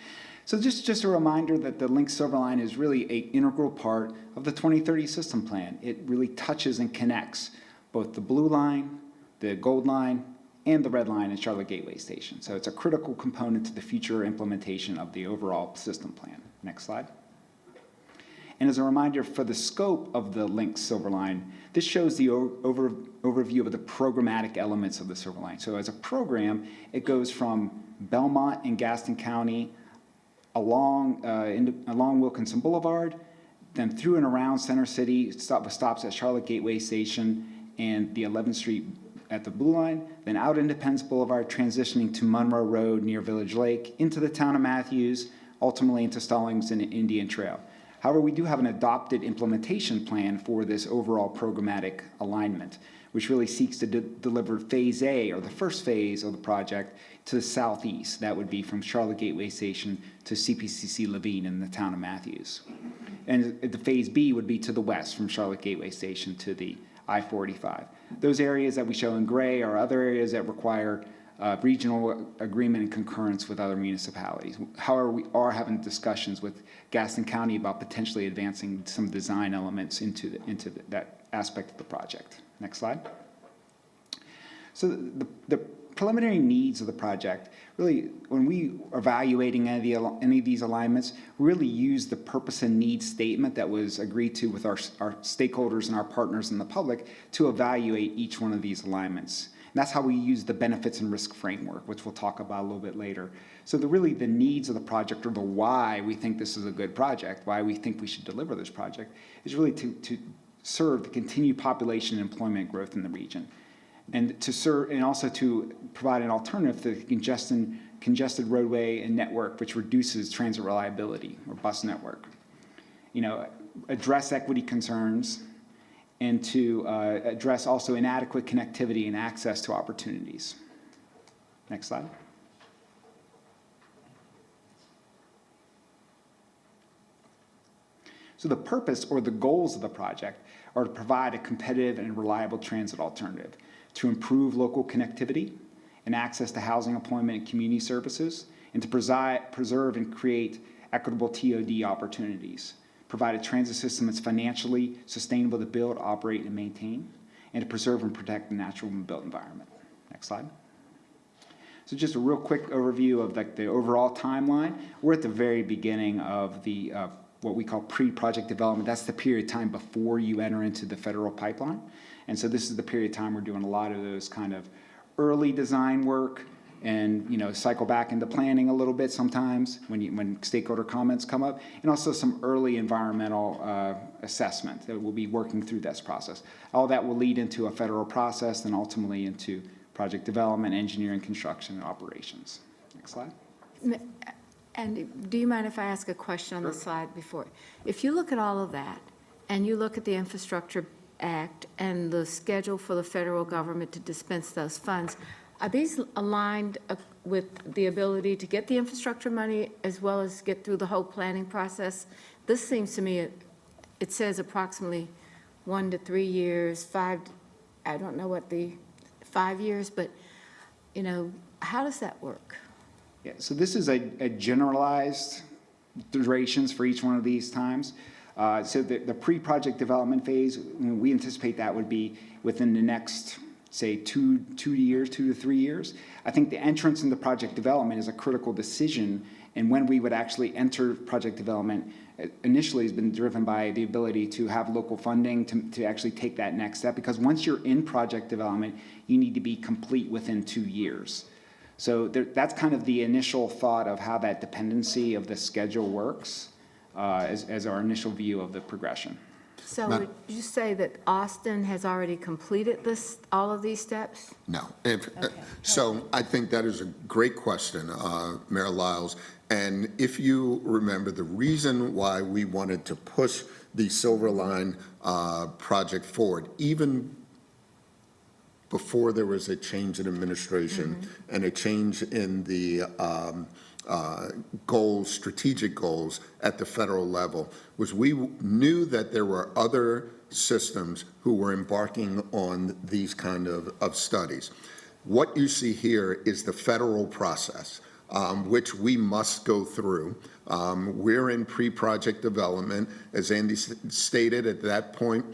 So just a reminder that the Link Silver Line is really an integral part of the 2030 system plan. It really touches and connects both the blue line, the gold line, and the red line in Charlotte Gateway Station. So it's a critical component to the future implementation of the overall system plan. Next slide. And as a reminder for the scope of the linked Silver Line, this shows the overview of the programmatic elements of the Silver Line. So as a program, it goes from Belmont and Gaston County along Wilkinson Boulevard, then through and around Center City, stops at Charlotte Gateway Station and the 11th Street at the Blue Line, then out Independence Boulevard, transitioning to Monroe Road near Village Lake, into the town of Matthews, ultimately into Stallings and Indian Trail. However, we do have an adopted implementation plan for this overall programmatic alignment, which really seeks to deliver Phase A, or the first phase of the project, to the southeast. That would be from Charlotte Gateway Station to CPCC Levine in the town of Matthews. And the Phase B would be to the west, from Charlotte Gateway Station to the I-45. Those areas that we show in gray are other areas that require regional agreement and concurrence with other municipalities. However, we are having discussions with Gaston County about potentially advancing some design elements into that aspect of the project. Next slide. So the preliminary needs of the project, really, when we are evaluating any of these alignments, we really use the purpose and needs statement that was agreed to with our stakeholders and our partners in the public to evaluate each one of these alignments. And that's how we use the benefits and risk framework, which we'll talk about a little bit later. So really the needs of the project, or the why we think this is a good project, why we think we should deliver this project, is really to serve the continued population and employment growth in the region. And to serve, and also to provide an alternative to the congested roadway and network, which reduces transit reliability, or bus network. Address equity concerns, and to address also inadequate connectivity and access to opportunities. Next slide. So the purpose or the goals of the project are to provide a competitive and reliable transit alternative, to improve local connectivity and access to housing, employment, and community services, and to preserve and create equitable TOD opportunities, provide a transit system that's financially sustainable to build, operate, and maintain, and to preserve and protect the natural and built environment. Next slide. So just a real quick overview of the overall timeline. We're at the very beginning of the what we call pre-project development. That's the period of time before you enter into the federal pipeline. And so this is the period of time we're doing a lot of those kind of early design work, and cycle back into planning a little bit sometimes when stakeholder comments come up, and also some early environmental assessment that we'll be working through this process. All that will lead into a federal process and ultimately into project development, engineering, construction, and operations. Next slide. And do you mind if I ask a question on the slide before? If you look at all of that, and you look at the Infrastructure Act and the schedule for the federal government to dispense those funds, are these aligned with the ability to get the infrastructure money as well as get through the whole planning process? This seems to me, it says approximately 1 to 3 years, 5, I don't know what the 5 years, but, how does that work? Yeah, so this is a generalized durations for each one of these times. So the pre-project development phase, we anticipate that would be within the next, say, 2 years, 2 to 3 years. I think the entrance into project development is a critical decision, and when we would actually enter project development initially has been driven by the ability to have local funding to actually take that next step, because once you're in project development, you need to be complete within 2 years. So that's kind of the initial thought of how that dependency of the schedule works as our initial view of the progression. So would you say that Austin has already completed all of these steps? No. So I think that is a great question, Mayor Lyles. And if you remember, the reason why we wanted to push the Silver Line project forward, even before there was a change in administration and a change in the goals, strategic goals at the federal level, was we knew that there were other systems who were embarking on these kind of studies. What you see here is the federal process, which we must go through. We're in pre-project development. As Andy stated, at that point,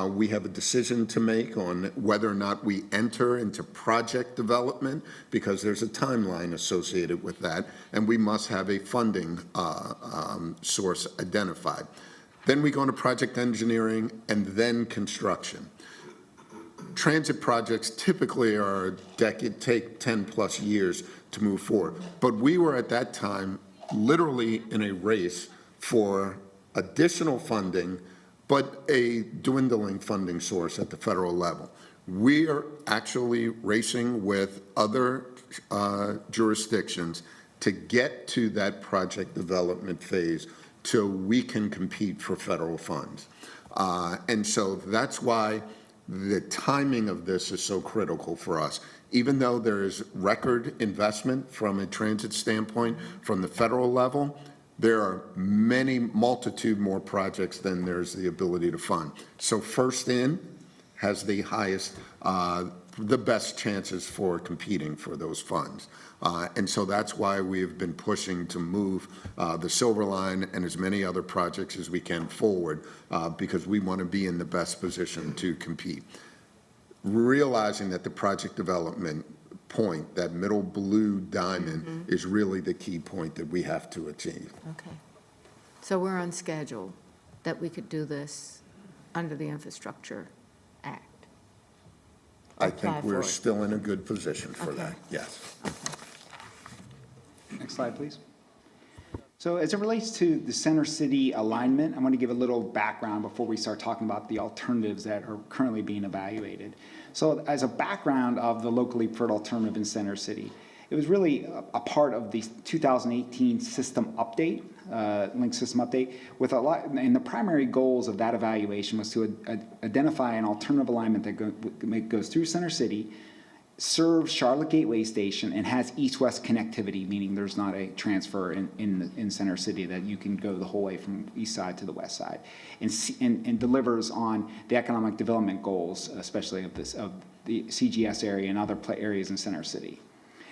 we have a decision to make on whether or not we enter into project development, because there's a timeline associated with that, and we must have a funding source identified. Then we go into project engineering and then construction. Transit projects typically are a decade, take 10-plus years to move forward. But we were at that time literally in a race for additional funding, but a dwindling funding source at the federal level. We are actually racing with other jurisdictions to get to that project development phase so we can compete for federal funds. And so that's why the timing of this is so critical for us. Even though there is record investment from a transit standpoint from the federal level, there are multitude more projects than there's the ability to fund. So first in has the highest, the best chances for competing for those funds. And so that's why we've been pushing to move the Silver Line and as many other projects as we can forward, because we want to be in the best position to compete. Realizing that the project development point, that middle blue diamond, is really the key point that we have to achieve. Okay. So we're on schedule that we could do this under the Infrastructure Act? I Apply think for we're it. still in a good position for Okay. that, yes. Next slide, please. So as it relates to the Center City alignment, I want to give a little background before we start talking about the alternatives that are currently being evaluated. So as a background of the locally preferred alternative in Center City, it was really a part of the 2018 system update, link system update, with a lot, and the primary goals of that evaluation was to identify an alternative alignment that goes through Center City, serves Charlotte Gateway Station, and has east-west connectivity, meaning there's not a transfer in Center City, that you can go the whole way from east side to the west side, and delivers on the economic development goals, especially of the CGS area and other areas in Center City.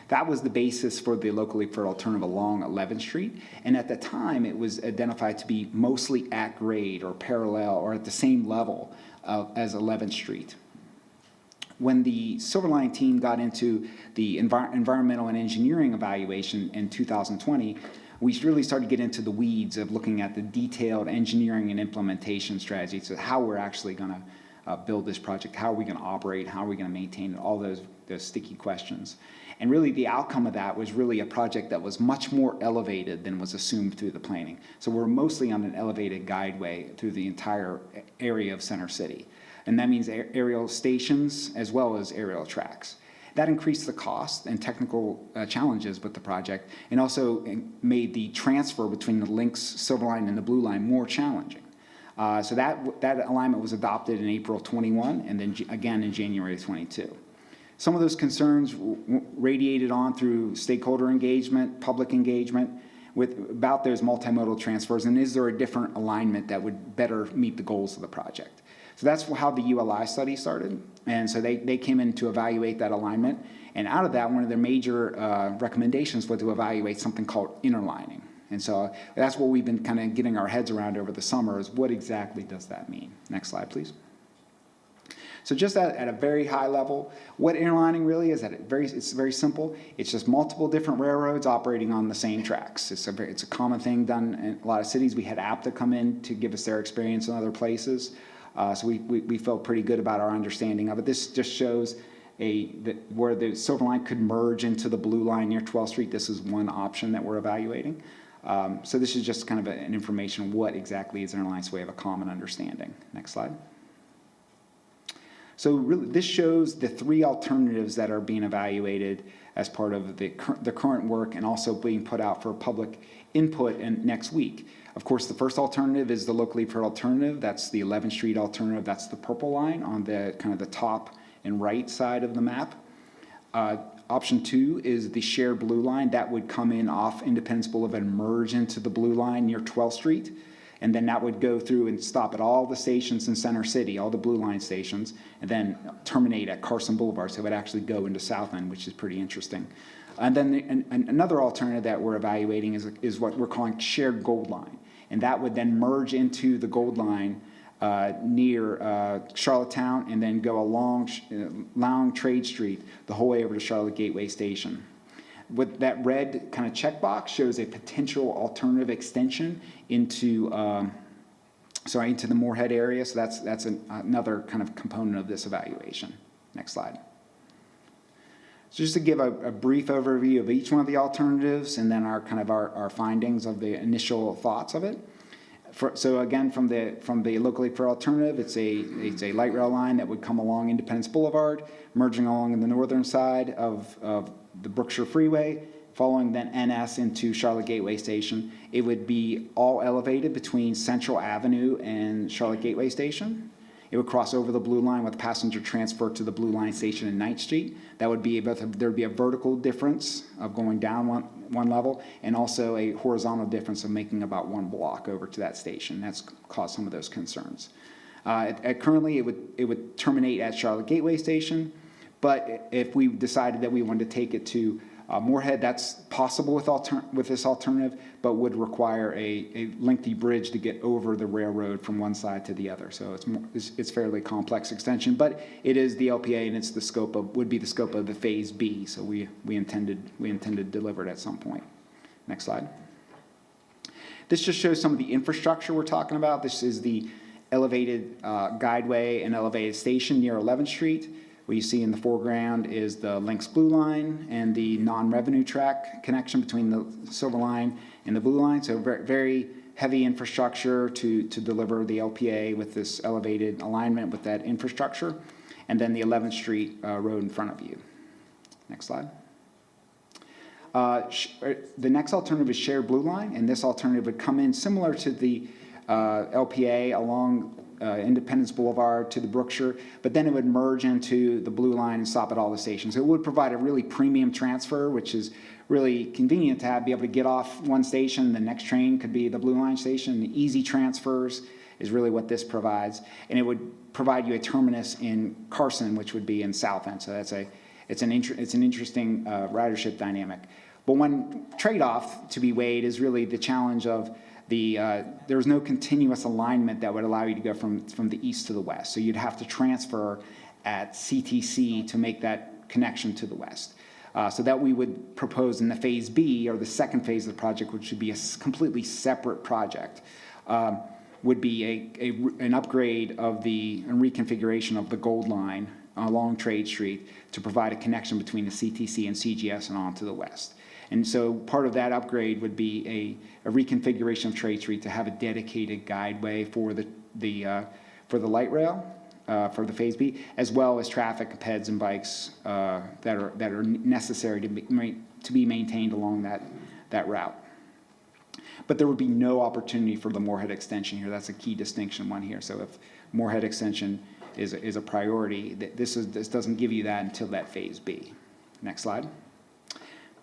That was the basis for the locally preferred alternative along 11th Street, and at the time it was identified to be mostly at grade or parallel or at the same level as 11th Street. When the Silver Line team got into the environmental and engineering evaluation in 2020, we really started to get into the weeds of looking at the detailed engineering and implementation strategies, so how we're actually going to build this project, how are we going to operate, how are we going to maintain it, all those sticky questions. And really the outcome of that was really a project that was much more elevated than was assumed through the planning. So we're mostly on an elevated guideway through the entire area of Center City. And that means aerial stations as well as aerial tracks. That increased the cost and technical challenges with the project, and also made the transfer between the Lynx Silver Line and the Blue Line more challenging. So that alignment was adopted in April 21 and then again in January 22. Some of those concerns radiated on through stakeholder engagement, public engagement, about those multimodal transfers, and is there a different alignment that would better meet the goals of the project. So that's how the ULI study started, and so they came in to evaluate that alignment, and out of that, one of their major recommendations was to evaluate something called interlining. And so that's what we've been kind of getting our heads around over the summer, is what exactly does that mean? Next slide, please. So just at a very high level, what interlining really is, it's very simple. It's just multiple different railroads operating on the same tracks. It's a common thing done in a lot of cities. We had APTA come in to give us their experience in other places. So we felt pretty good about our understanding of it. This just shows where the Silver Line could merge into the Blue Line near 12th Street. This is one option that we're evaluating. So this is just kind of an information, what exactly is interline, so we have a common understanding. Next slide. So really, this shows the three alternatives that are being evaluated as part of the current work, and also being put out for public input next week. Of course, the first alternative is the locally preferred alternative. That's the 11th Street alternative. That's the purple line on the kind of the top and right side of the map. Option 2 is the shared Blue Line. That would come in off Independence Boulevard and merge into the Blue Line near 12th Street. And then that would go through and stop at all the stations in Center City, all the Blue Line stations, and then terminate at Carson Boulevard. So it would actually go into South End, which is pretty interesting. And then another alternative that we're evaluating is what we're calling shared Gold Line. And that would then merge into the Gold Line near Charlottetown, and then go along Trade Street the whole way over to Charlotte Gateway Station. With that red kind of checkbox shows a potential alternative extension into into the Moorhead area. So that's another kind of component of this evaluation. Next slide. So just to give a brief overview of each one of the alternatives and then our findings of the initial thoughts of it. So again, from the locally preferred alternative, it's a light rail line that would come along Independence Boulevard, merging along in the northern side of the Brookshire Freeway, following then NS into Charlotte Gateway Station. It would be all elevated between Central Avenue and Charlotte Gateway Station. It would cross over the Blue Line with passenger transfer to the Blue Line station in 9th Street. That would be there'd be a vertical difference of going down one level, and also a horizontal difference of making about one block over to that station. That's caused some of those concerns. Currently, it would terminate at Charlotte Gateway Station, but if we decided that we wanted to take it to Moorhead, that's possible with this alternative, but would require a lengthy bridge to get over the railroad from one side to the other. So it's fairly complex extension, but it is the LPA, and it's would be the scope of the Phase B. So we intended to deliver it at some point. Next slide. This just shows some of the infrastructure we're talking about. This is the elevated guideway and elevated station near 11th Street. What you see in the foreground is the Lynx Blue Line and the non-revenue track connection between the Silver Line and the Blue Line. So very, very heavy infrastructure to deliver the LPA with this elevated alignment with that infrastructure. And then the 11th Street road in front of you. Next slide. The next alternative is Shared Blue Line, and this alternative would come in similar to the LPA along Independence Boulevard to the Brookshire, but then it would merge into the Blue Line and stop at all the stations. It would provide a really premium transfer, which is really convenient to be able to get off one station, the next train could be the Blue Line station. The easy transfers is really what this provides, and it would provide you a terminus in Carson, which would be in South End. So it's an interesting ridership dynamic. But one trade-off to be weighed is really the challenge of there's no continuous alignment that would allow you to go from the east to the west. So you'd have to transfer at CTC to make that connection to the west. So that we would propose in the Phase B, or the second phase of the project, which would be a completely separate project, would be an upgrade of and reconfiguration of the Gold Line along Trade Street to provide a connection between the CTC and CGS and on to the west. And so part of that upgrade would be a reconfiguration of Trade Street to have a dedicated guideway for the light rail, for the Phase B, as well as traffic, peds, and bikes that are necessary to be maintained along that route. But there would be no opportunity for the Moorhead extension here. That's a key distinction one here. So if Moorhead extension is a priority, this doesn't give you that until that Phase B. Next slide.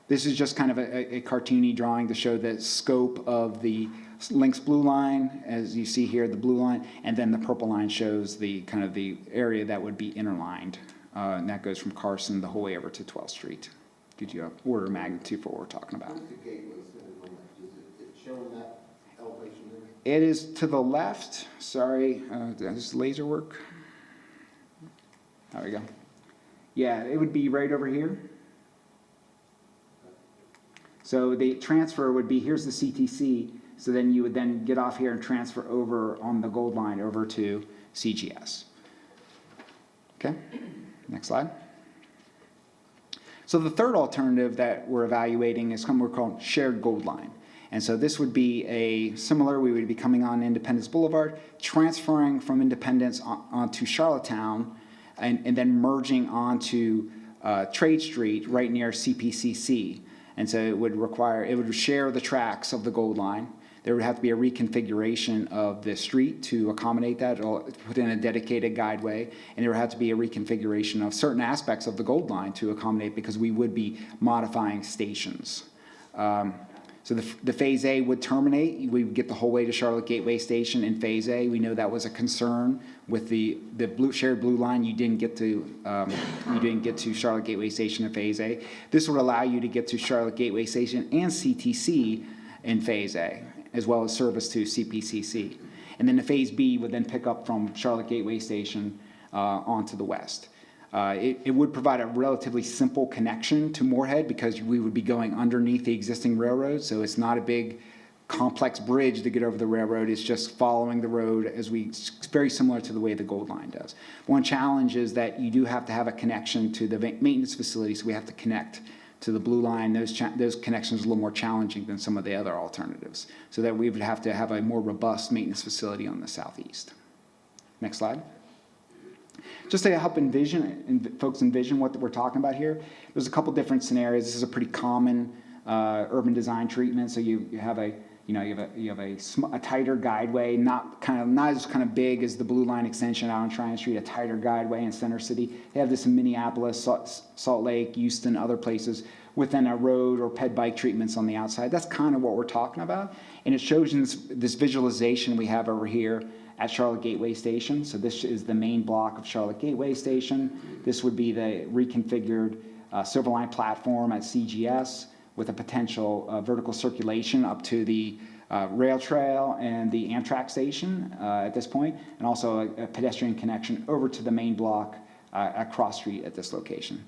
This is just kind of a cartoony drawing to show the scope of the Lynx Blue Line, as you see here, the blue line, and then the purple line shows the kind of the area that would be interlined, and that goes from Carson the whole way over to 12th Street. Gives you an order of magnitude for what we're talking about. Where's the gateway sitting on that? Is it showing that elevation there? It is to the left. Sorry, this laser work. There we go. Yeah, it would be right over here. So the transfer would be, here's the CTC, so then you would then get off here and transfer over on the Gold Line over to CGS. Okay, next slide. So the third alternative that we're evaluating is something we're calling Shared Gold Line. And so this would be we would be coming on Independence Boulevard, transferring from Independence onto Charlottetown, and then merging onto Trade Street right near CPCC. And so it would share the tracks of the Gold Line. There would have to be a reconfiguration of the street to accommodate that, or put in a dedicated guideway, and there would have to be a reconfiguration of certain aspects of the Gold Line to accommodate, because we would be modifying stations. So the Phase A would terminate. We would get the whole way to Charlotte Gateway Station in Phase A. We know that was a concern with the Shared Blue Line. You didn't get to Charlotte Gateway Station in Phase A. This would allow you to get to Charlotte Gateway Station and CTC in Phase A, as well as service to CPCC. And then the Phase B would then pick up from Charlotte Gateway Station onto the west. It would provide a relatively simple connection to Moorhead, because we would be going underneath the existing railroad, so it's not a big complex bridge to get over the railroad. It's just following the road it's very similar to the way the Gold Line does. One challenge is that you do have to have a connection to the maintenance facility, so we have to connect to the Blue Line. Those connections are a little more challenging than some of the other alternatives, so that we would have to have a more robust maintenance facility on the southeast. Next slide. Just to help folks envision what we're talking about here, there's a couple different scenarios. This is a pretty common urban design treatment. So you have a tighter guideway, not as kind of big as the Blue Line extension out on Tryon Street, a tighter guideway in Center City. They have this in Minneapolis, Salt Lake, Houston, other places within a road or ped bike treatments on the outside. That's kind of what we're talking about. And it shows you this visualization we have over here at Charlotte Gateway Station. So this is the main block of Charlotte Gateway Station. This would be the reconfigured Silver Line platform at CGS with a potential vertical circulation up to the rail trail and the Amtrak station at this point, and also a pedestrian connection over to the main block at Cross Street at this location.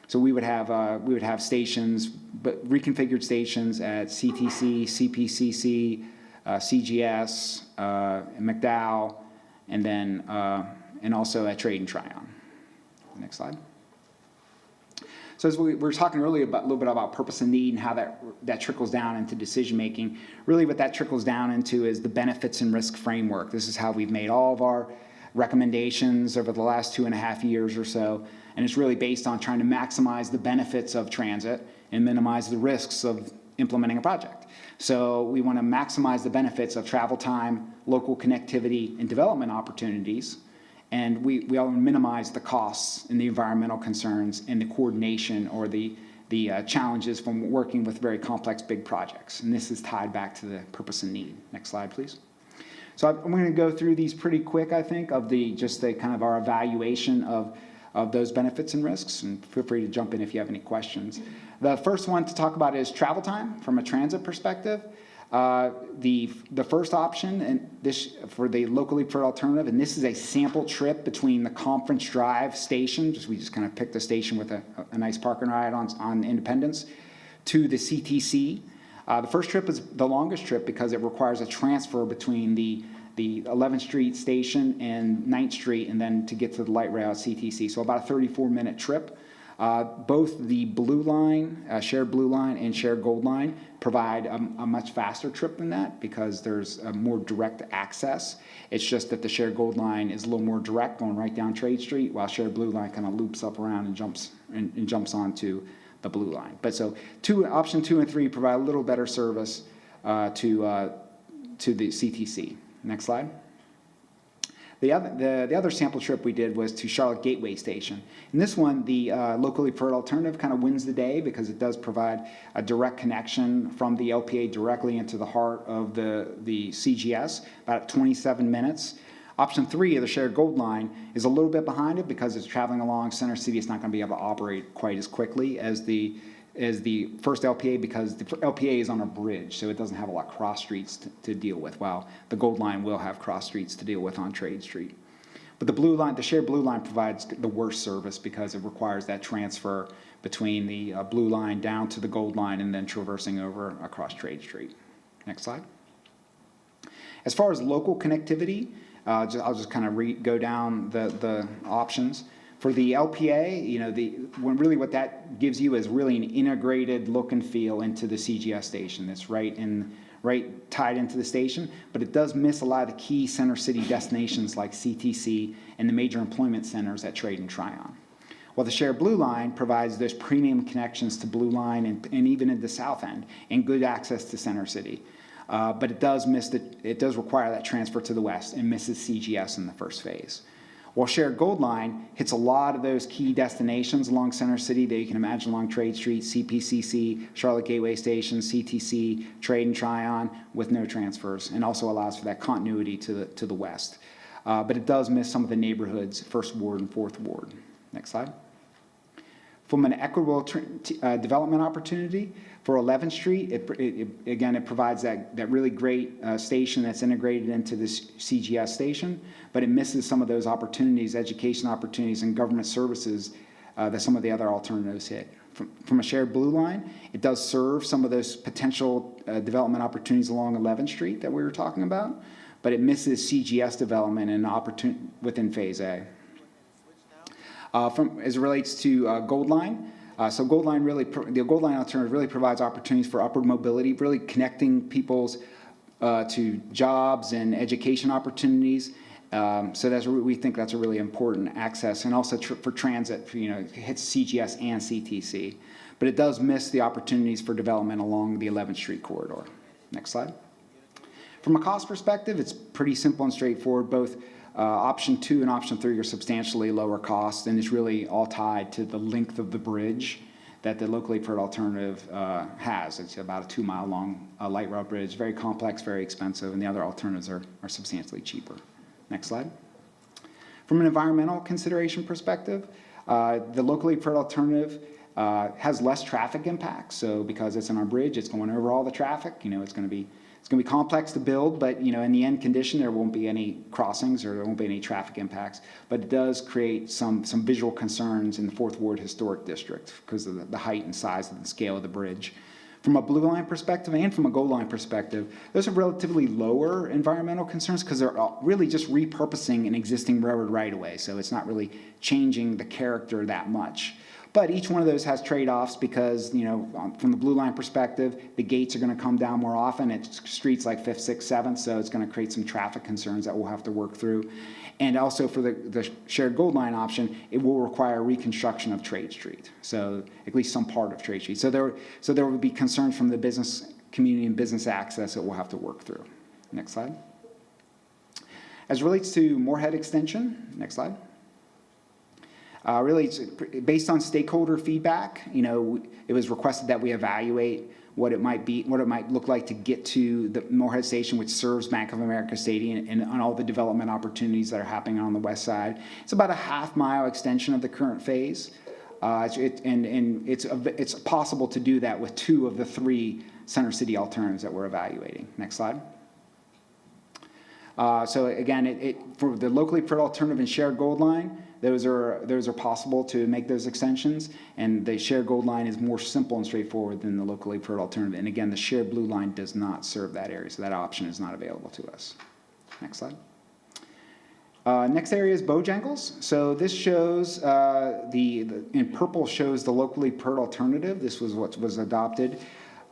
So we would have stations, but reconfigured stations at CTC, CPCC, CGS, McDowell, and then and also at Trade and Tryon. Next slide. So as we were talking earlier a little bit about purpose and need and how that trickles down into decision making, really what that trickles down into is the benefits and risk framework. This is how we've made all of our recommendations over the last 2.5 years or so, and it's really based on trying to maximize the benefits of transit and minimize the risks of implementing a project. So we want to maximize the benefits of travel time, local connectivity, and development opportunities. And we all minimize the costs and the environmental concerns and the coordination or the challenges from working with very complex big projects. And this is tied back to the purpose and need. Next slide, please. So I'm going to go through these pretty quick, I think, of just the kind of our evaluation of those benefits and risks. And feel free to jump in if you have any questions. The first one to talk about is travel time from a transit perspective. The first option, and this for the locally preferred alternative, and this is a sample trip between the Conference Drive station, we just kind of picked a station with a nice park and ride on Independence, to the CTC. The first trip is the longest trip because it requires a transfer between the 11th Street station and 9th Street, and then to get to the light rail at CTC. So about a 34-minute trip. Both the Blue Line, shared Blue Line and shared Gold Line provide a much faster trip than that because there's a more direct access. It's just that the shared Gold Line is a little more direct, going right down Trade Street, while shared Blue Line kind of loops up around and jumps onto the Blue Line. But so option 2 and 3 provide a little better service to the CTC. Next slide. The other sample trip we did was to Charlotte Gateway Station. In this one, the locally preferred alternative kind of wins the day because it does provide a direct connection from the LPA directly into the heart of the CGS, about 27 minutes. Option 3 of the shared Gold Line is a little bit behind it because it's traveling along Center City. It's not going to be able to operate quite as quickly as the first LPA because the LPA is on a bridge, so it doesn't have a lot of cross streets to deal with, while the Gold Line will have cross streets to deal with on Trade Street. But the shared Blue Line provides the worst service because it requires that transfer between the Blue Line down to the Gold Line and then traversing over across Trade Street. Next slide. As far as local connectivity, I'll just kind of go down the options. For the LPA, what that gives you is really an integrated look and feel into the CGS station. That's right tied into the station, but it does miss a lot of the key Center City destinations like CTC and the major employment centers at Trade and Tryon. While the shared Blue Line provides those premium connections to Blue Line and even in the South End and good access to Center City. But it does require that transfer to the west and misses CGS in the first phase. While shared Gold Line hits a lot of those key destinations along Center City that you can imagine along Trade Street, CPCC, Charlotte Gateway Station, CTC, Trade and Tryon with no transfers, and also allows for that continuity to the west. But it does miss some of the neighborhoods, 1st Ward and 4th Ward. Next slide. From an equitable development opportunity for 11th Street, it provides that really great station that's integrated into this CGS station, but it misses some of those opportunities, education opportunities, and government services that some of the other alternatives hit. from a shared blue line. It does serve some of those potential development opportunities along 11th Street that we were talking about, but it misses CGS development and opportunity within Phase A. As it relates to Gold Line, so Gold Line the Gold Line alternative really provides opportunities for upward mobility, really connecting people's to jobs and education opportunities. So we think that's a really important access, and also for transit, it hits CGS and CTC. But it does miss the opportunities for development along the 11th Street corridor. Next slide. From a cost perspective, it's pretty simple and straightforward. Both option 2 and option 3 are substantially lower cost, and it's really all tied to the length of the bridge that the locally preferred alternative has. It's about a 2-mile long light rail bridge, very complex, very expensive, and the other alternatives are substantially cheaper. Next slide. From an environmental consideration perspective, the locally preferred alternative has less traffic impact. So because it's on our bridge, it's going over all the traffic. It's going to be complex to build, but in the end condition, there won't be any crossings or there won't be any traffic impacts. But it does create some visual concerns in the 4th Ward Historic District because of the height and size and the scale of the bridge. From a blue line perspective and from a gold line perspective, those are relatively lower environmental concerns because they're really just repurposing an existing railroad right-of-way. So it's not really changing the character that much. But each one of those has trade-offs because, from the blue line perspective, the gates are going to come down more often at streets like 5th, 6th, 7th, so it's going to create some traffic concerns that we'll have to work through. And also for the shared gold line option, it will require reconstruction of Trade Street, so at least some part of Trade Street. So there will be concerns from the business community and business access that we'll have to work through. Next slide. As it relates to Moorhead Extension, next slide. Really, it's based on stakeholder feedback. It was requested that we evaluate what it might look like to get to the Moorhead Station, which serves Bank of America Stadium, and on all the development opportunities that are happening on the west side. It's about a half-mile extension of the current phase, it's possible to do that with 2 of the 3 Center City alternatives that we're evaluating. Next slide. So again, for the locally preferred alternative and shared gold line, those are possible to make those extensions, and the shared gold line is more simple and straightforward than the locally preferred alternative. And again, the shared blue line does not serve that area, so that option is not available to us. Next slide. Next area is Bojangles. So this shows in purple shows the locally preferred alternative. This was what was adopted,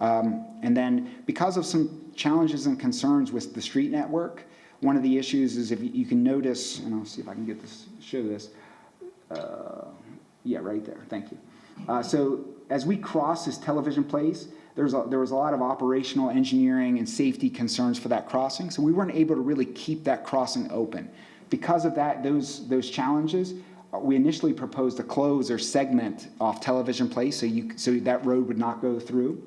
and then because of some challenges and concerns with the street network. One of the issues is if you can notice, and I'll see if I can show this. Yeah, right there. Thank you. So as we cross this television place, there was a lot of operational engineering and safety concerns for that crossing. So we weren't able to really keep that crossing open. Because of that, those challenges, we initially proposed to close or segment off television place so that road would not go through.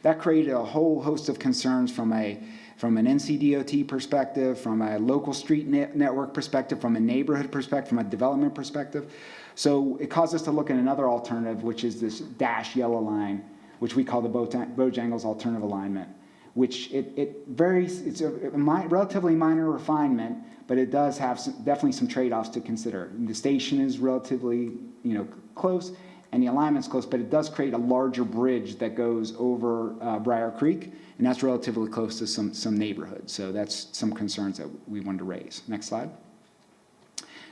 That created a whole host of concerns from an NCDOT perspective, from a local street network perspective, from a neighborhood perspective, from a development perspective. So it caused us to look at another alternative, which is this dash yellow line, which we call the Bojangles alternative alignment, which it's a relatively minor refinement, but it does have definitely some trade-offs to consider. The station is relatively close, and the alignment's close, but it does create a larger bridge that goes over Briar Creek, and that's relatively close to some neighborhoods. So that's some concerns that we wanted to raise. Next slide.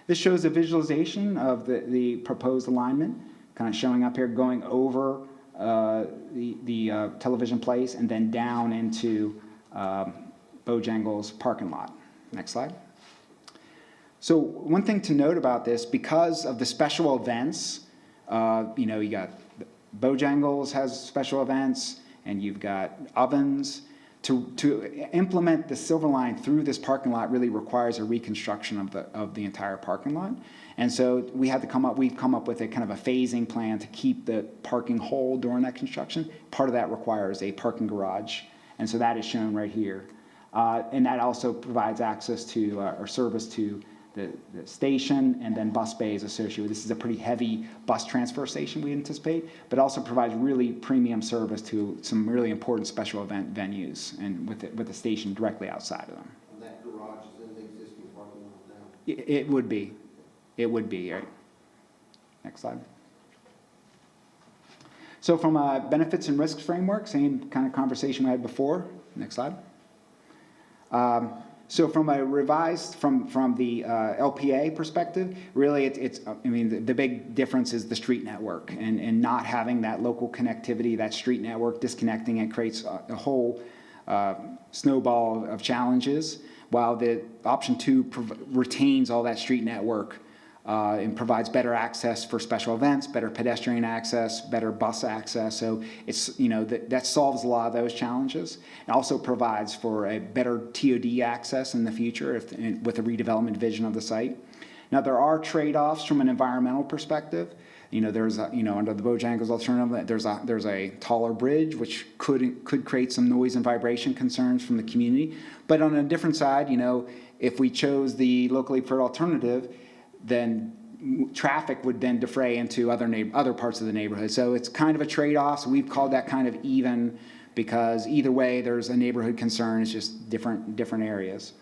This shows a visualization of the proposed alignment, kind of showing up here, going over the television place and then down into Bojangles parking lot. Next slide. So one thing to note about this, because of the special events, you got Bojangles has special events, and you've got ovens. To implement the Silver Line through this parking lot really requires a reconstruction of the entire parking lot. And so we've come up with a kind of a phasing plan to keep the parking whole during that construction. Part of that requires a parking garage, and so that is shown right here. And that also provides access to or service to the station and then bus bays associated with this. Is a pretty heavy bus transfer station we anticipate, but also provides really premium service to some really important special event venues and with the station directly outside of them. And that garage is in the existing parking lot now? It would be. It would be, right? Next slide. So from a benefits and risks framework, same kind of conversation we had before. Next slide. So from a revised, from the LPA perspective, really I mean, the big difference is the street network and not having that local connectivity, that street network, disconnecting it creates a whole snowball of challenges, while the option 2 retains all that street network and provides better access for special events, better pedestrian access, better bus access. So it's, you know, that solves a lot of those challenges. It also provides for a better TOD access in the future with a redevelopment vision of the site. Now, there are trade-offs from an environmental perspective. You know, there's a, you know, under the Bojangles alternative, there's a taller bridge, which could create some noise and vibration concerns from the community. But on a different side, you know, if we chose the locally preferred alternative, then traffic would then defray into other parts of the neighborhood. So it's kind of a trade-off. So we've called that kind of even, because either way there's a neighborhood concern. It's just different areas.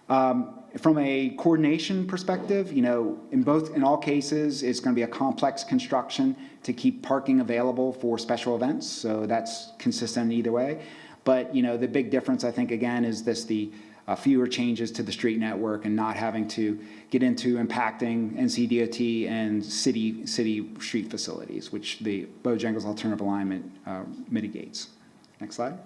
From a coordination perspective, you know, in all cases, it's going to be a complex construction to keep parking available for special events. So that's consistent either way. But, you know, the big difference, I think, again, is the fewer changes to the street network and not having to get into impacting NCDOT and city street facilities, which the Bojangles alternative alignment mitigates. Next slide.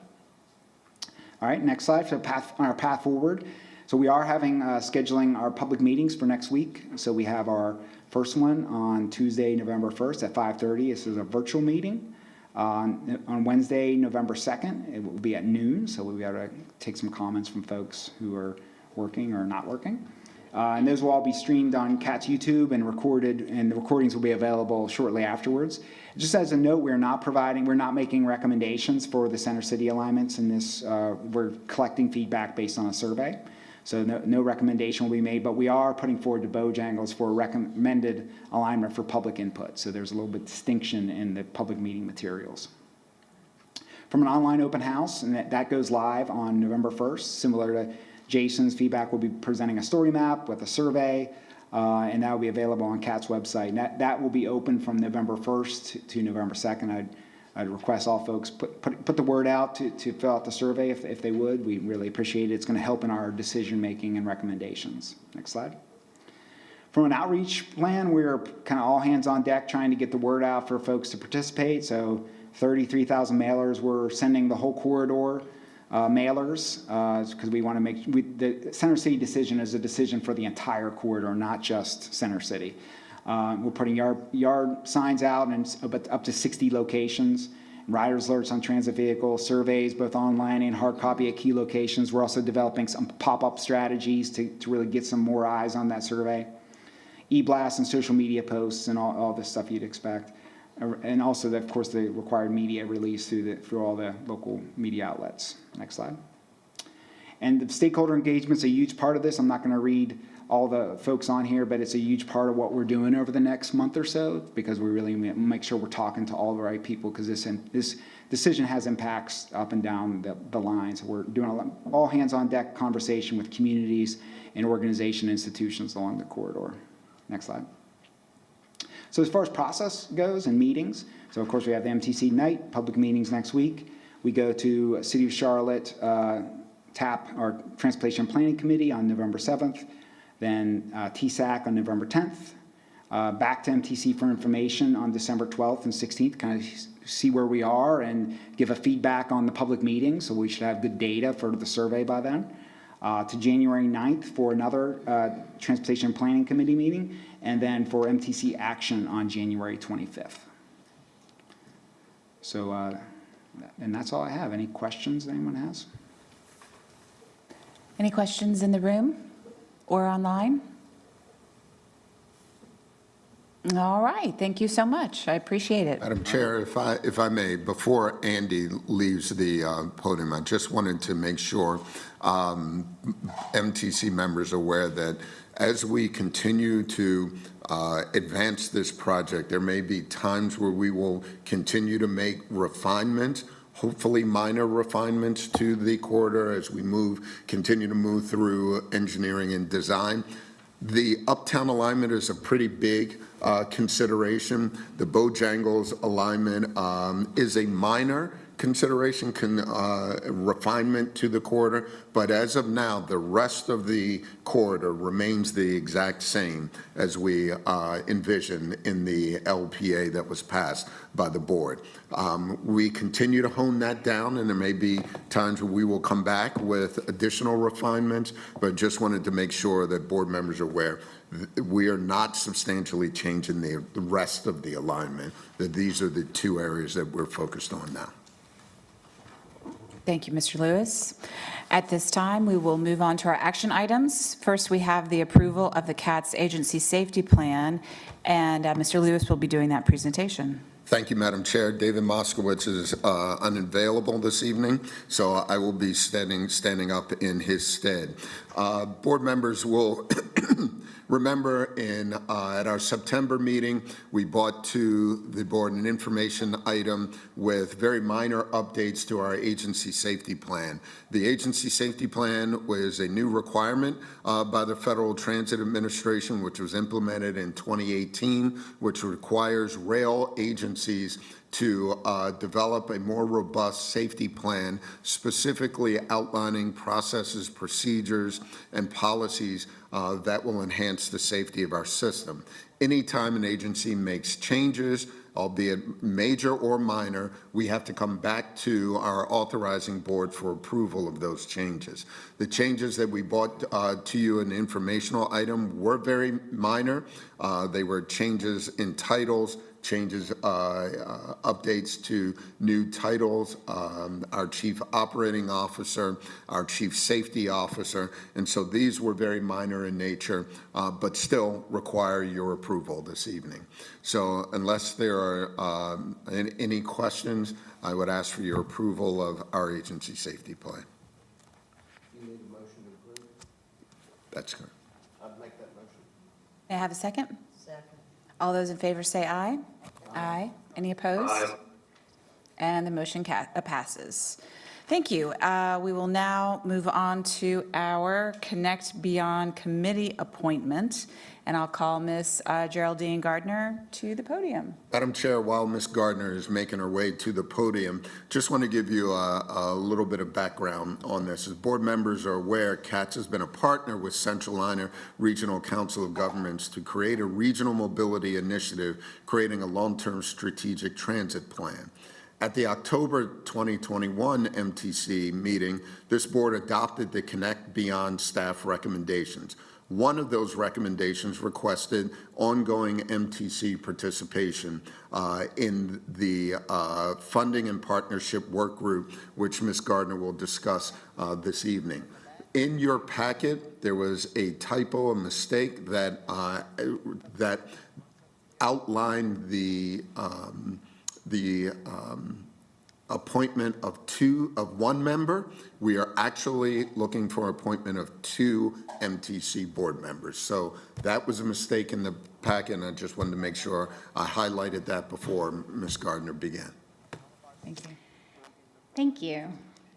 All right, next slide for our path forward. So we are scheduling our public meetings for next week. So we have our first one on Tuesday, November 1st at 5:30. This is a virtual meeting. On Wednesday, November 2nd, it will be at noon, so we'll be able to take some comments from folks who are working or not working. And those will all be streamed on CAT's YouTube and recorded, and the recordings will be available shortly afterwards. Just as a note, we're not making recommendations for the Center City alignments in this. We're collecting feedback based on a survey. So no recommendation will be made, but we are putting forward to Bojangles for a recommended alignment for public input. So there's a little bit of distinction in the public meeting materials. From an online open house, and that goes live on November 1st, similar to Jason's feedback, we'll be presenting a story map with a survey, and that will be available on CAT's website. And that will be open from November 1st to November 2nd. I'd request all folks put the word out to fill out the survey if they would. We really appreciate it. It's going to help in our decision making and recommendations. Next slide. From an outreach plan, we're kind of all hands on deck trying to get the word out for folks to participate. So 33,000 mailers. We're sending the whole corridor mailers because we want to make the Center City decision is a decision for the entire corridor, not just Center City. We're putting yard signs out in up to 60 locations, riders alerts on transit vehicles, surveys both online and hard copy at key locations. We're also developing some pop-up strategies to really get some more eyes on that survey. E-blasts and social media posts and all this stuff you'd expect. And also, of course, the required media release through all the local media outlets. Next slide. And the stakeholder engagement's a huge part of this. I'm not going to read all the folks on here, but it's a huge part of what we're doing over the next month or so, because we really make sure we're talking to all the right people, because this decision has impacts up and down the lines. We're doing all hands on deck conversation with communities and organization institutions along the corridor. Next slide. So as far as process goes and meetings, so of course we have the MTC night, public meetings next week. We go to City of Charlotte TAP, our Transportation Planning Committee, on November 7th. Then TSAC on November 10th, back to MTC for information on December 12th and 16th, kind of see where we are and give a feedback on the public meeting, so we should have good data for the survey by then. To January 9th for another Transportation Planning Committee meeting, and then for MTC action on January 25th. So, and that's all I have. Any questions anyone has? Any questions in the room? Or online? All right, thank you so much. I appreciate it. Madam Chair, if I may, before Andy leaves the podium, I just wanted to make sure MTC members are aware that as we continue to advance this project, there may be times where we will continue to make refinements, hopefully minor refinements to the corridor as we continue to move through engineering and design. The uptown alignment is a pretty big consideration. The Bojangles alignment is a minor consideration, refinement to the corridor, but as of now, the rest of the corridor remains the exact same as we envisioned in the LPA that was passed by the board. We continue to hone that down, and there may be times where we will come back with additional refinements, but just wanted to make sure that board members are aware we are not substantially changing the rest of the alignment, that these are the two areas that we're focused on now. Thank you, Mr. Lewis. At this time, we will move on to our action items. First, we have the approval of the CATS Agency Safety Plan, and Mr. Lewis will be doing that presentation. Thank you, Madam Chair. David Moskowitz is unavailable this evening, so I will be standing up in his stead. Board members will remember at our September meeting, we brought to the board an information item with very minor updates to our agency safety plan. The agency safety plan was a new requirement by the Federal Transit Administration, which was implemented in 2018, which requires rail agencies to develop a more robust safety plan, specifically outlining processes, procedures, and policies that will enhance the safety of our system. Anytime an agency makes changes, albeit major or minor, we have to come back to our authorizing board for approval of those changes. The changes that we brought to you in the informational item were very minor. They were changes in titles, changes, updates to new titles, our chief operating officer, our chief safety officer, and so these were very minor in nature, but still require your approval this evening. So unless there are any questions, I would ask for your approval of our agency safety plan. You need a motion to approve? That's correct. I'd make that motion. May I have a second? Second. All those in favor say aye. Aye. Any opposed? Aye. And the motion passes. Thank you. We will now move on to our Connect Beyond Committee appointment, and I'll call Ms. Geraldine Gardner to the podium. Madam Chair, while Ms. Gardner is making her way to the podium, just want to give you a little bit of background on this. As board members are aware, CATS has been a partner with Central Liner Regional Council of Governments to create a regional mobility initiative, creating a long-term strategic transit plan. At the October 2021 MTC meeting, this board adopted the Connect Beyond staff recommendations. One of those recommendations requested ongoing MTC participation in the funding and partnership work group, which Ms. Gardner will discuss this evening. In your packet, there was a typo, a mistake that that outlined the appointment of one member. We are actually looking for appointment of 2 MTC board members. So that was a mistake in the packet, and I just wanted to make sure I highlighted that before Ms. Gardner began. Thank you. Thank you.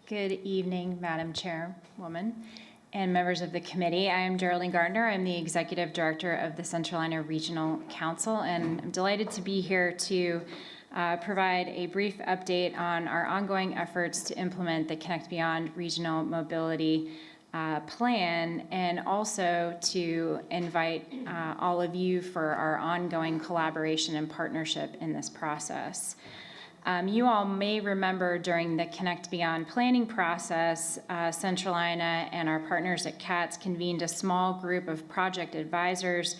Good evening, Madam Chairwoman and members of the committee. I am Geraldine Gardner. I'm the Executive Director of the Central Liner Regional Council, and I'm delighted to be here to provide a brief update on our ongoing efforts to implement the Connect Beyond Regional Mobility Plan, and also to invite all of you for our ongoing collaboration and partnership in this process. You all may remember during the Connect Beyond planning process, Central Liner and our partners at CATS convened a small group of project advisors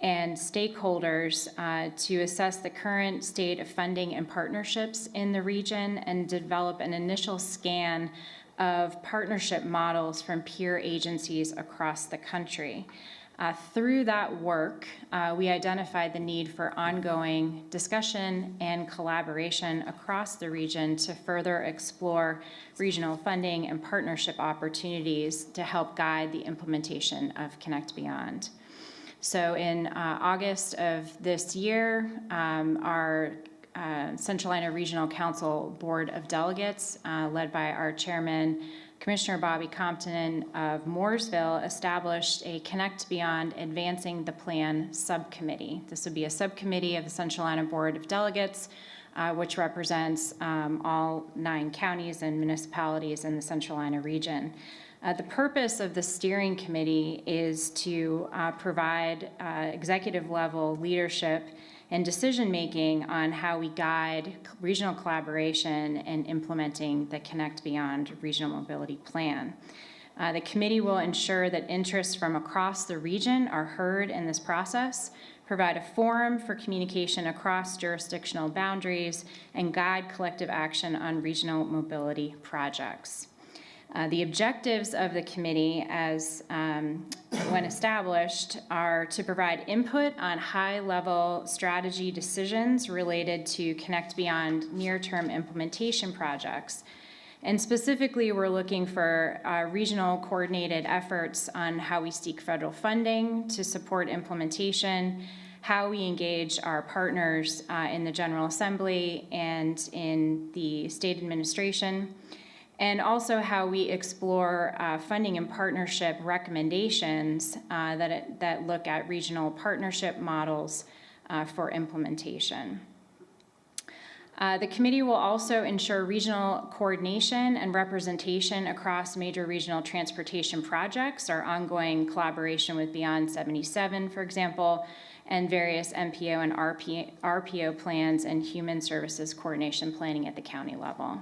and stakeholders to assess the current state of funding and partnerships in the region and develop an initial scan of partnership models from peer agencies across the country. Through that work, we identified the need for ongoing discussion and collaboration across the region to further explore regional funding and partnership opportunities to help guide the implementation of Connect Beyond. So in August of this year, our Central Iowa Regional Council Board of Delegates, led by our chairman, Commissioner Bobby Compton of Mooresville, established a Connect Beyond Advancing the Plan subcommittee. This would be a subcommittee of the Central Iowa Board of Delegates, which represents all 9 counties and municipalities in the Central Iowa region. The purpose of the steering committee is to provide executive level leadership and decision-making on how we guide regional collaboration and implementing the Connect Beyond Regional Mobility Plan. The committee will ensure that interests from across the region are heard in this process, provide a forum for communication across jurisdictional boundaries, and guide collective action on regional mobility projects. The objectives of the committee, as when established, are to provide input on high-level strategy decisions related to Connect Beyond near-term implementation projects. And specifically, we're looking for regional coordinated efforts on how we seek federal funding to support implementation, how we engage our partners in the General Assembly and in the state administration, and also how we explore funding and partnership recommendations that look at regional partnership models for implementation. The committee will also ensure regional coordination and representation across major regional transportation projects, our ongoing collaboration with Beyond 77, for example, and various MPO and RPO plans and human services coordination planning at the county level.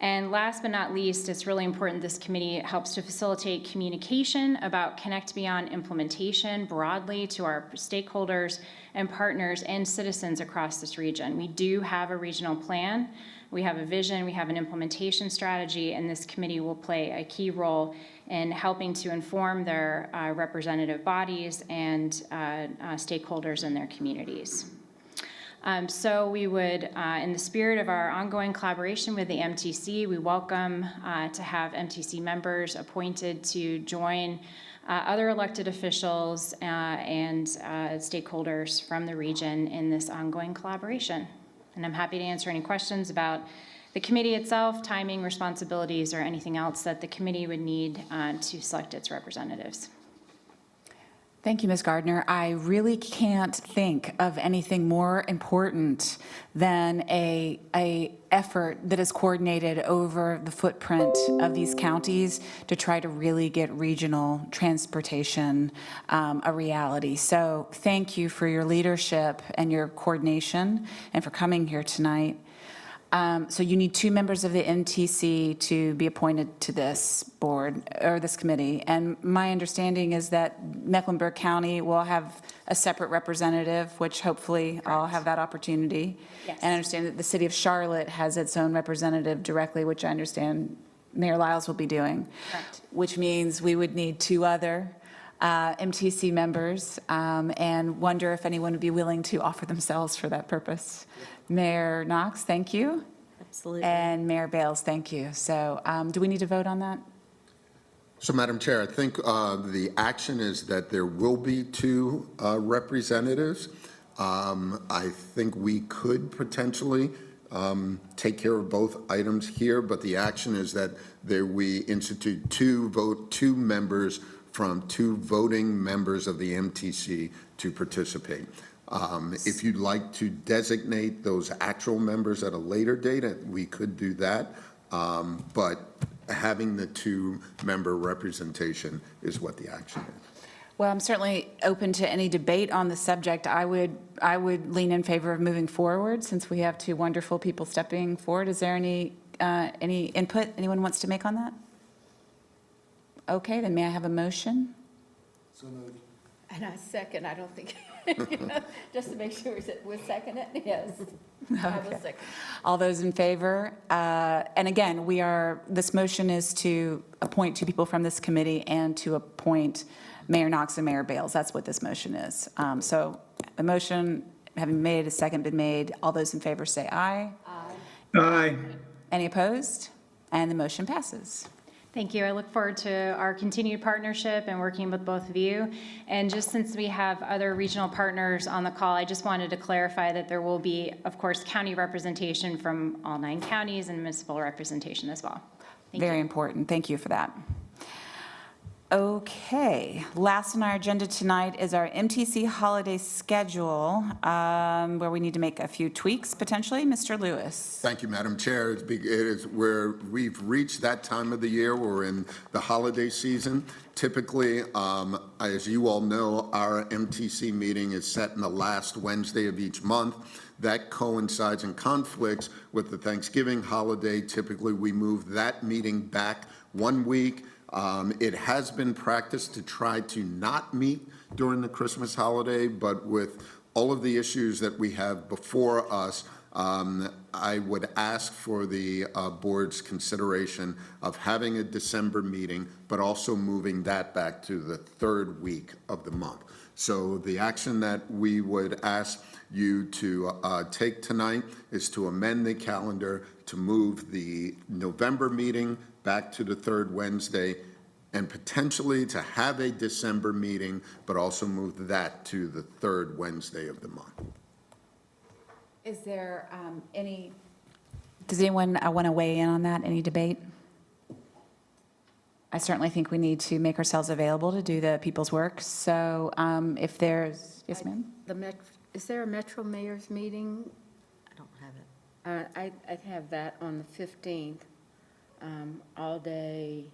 And last but not least, it's really important this committee helps to facilitate communication about Connect Beyond implementation broadly to our stakeholders and partners and citizens across this region. We do have a regional plan, we have a vision, we have an implementation strategy, and this committee will play a key role in helping to inform their representative bodies and stakeholders in their communities. So we would, in the spirit of our ongoing collaboration with the MTC, we welcome to have MTC members appointed to join other elected officials and stakeholders from the region in this ongoing collaboration. And I'm happy to answer any questions about the committee itself, timing, responsibilities, or anything else that the committee would need to select its representatives. Thank you, Ms. Gardner. I really can't think of anything more important than a effort that is coordinated over the footprint of these counties to try to really get regional transportation a reality. So thank you for your leadership and your coordination and for coming here tonight. So you need 2 members of the MTC to be appointed to this board or this committee. And my understanding is that Mecklenburg County will have a separate representative, which hopefully I'll have that opportunity. Yes. And I understand that the city of Charlotte has its own representative directly, which I understand Mayor Lyles will be doing. Correct. Which means we would need 2 other MTC members and wonder if anyone would be willing to offer themselves for that purpose. Mayor Knox, thank you. Absolutely. And Mayor Bales, thank you. So do we need to vote on that? So, Madam Chair, I think the action is that there will be 2 representatives. I think we could potentially take care of both items here, but the action is that we institute 2 members from 2 voting members of the MTC to participate. If you'd like to designate those actual members at a later date, we could do that. But having the 2-member representation is what the action is. Well, I'm certainly open to any debate on the subject. I would lean in favor of moving forward since we have 2 wonderful people stepping forward. Is there any input anyone wants to make on that? Okay, then may I have a motion? So moved. And I second, I don't think, just to make sure, we'll second it? Yes. I will second. All those in favor? And again, this motion is to appoint 2 people from this committee and to appoint Mayor Knox and Mayor Bales. That's what this motion is. So a motion having made, a second been made. All those in favor say aye. Aye. Aye. Any opposed? And the motion passes. Thank you. I look forward to our continued partnership and working with both of you. And just since we have other regional partners on the call, I just wanted to clarify that there will be, of course, county representation from all 9 counties and municipal representation as well. Thank Very you. important. Thank you for that. Okay, last on our agenda tonight is our MTC holiday schedule, where we need to make a few tweaks potentially. Mr. Lewis. Thank you, Madam Chair. It is where we've reached that time of the year. We're in the holiday season. Typically, as you all know, our MTC meeting is set in the last Wednesday of each month. That coincides and conflicts with the Thanksgiving holiday. Typically, we move that meeting back 1 week. It has been practiced to try to not meet during the Christmas holiday, but with all of the issues that we have before us, I would ask for the board's consideration of having a December meeting, but also moving that back to the 3rd week of the month. So the action that we would ask you to take tonight is to amend the calendar to move the November meeting back to the 3rd Wednesday, and potentially to have a December meeting, but also move that to the 3rd Wednesday of the month. Is there does anyone want to weigh in on that? Any debate? I certainly think we need to make ourselves available to do the people's work. So if there's, yes, ma'am? Is there a Metro Mayor's meeting? I don't have it. I'd have that on the 15th, all day.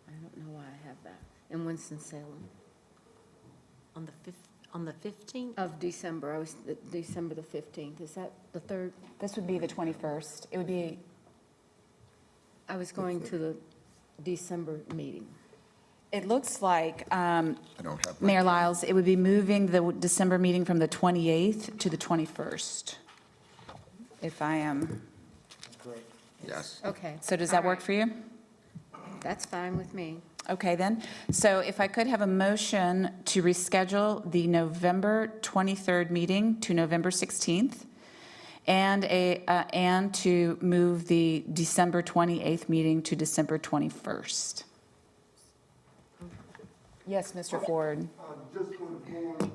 I don't know why I have that, in Winston-Salem. On the 15th? Of December, December the 15th, is that the 3rd? This would be the 21st. It would be, I was going to the December meeting. it looks like, I don't have my. Mayor Lyles, it would be moving the December meeting from the 28th to the 21st. If I am, Yes. Okay. so does that work for you? That's fine with me. Okay, then. So if I could have a motion to reschedule the November 23rd meeting to November 16th, and to move the December 28th meeting to December 21st. Yes, Mr. Ford. Just for the board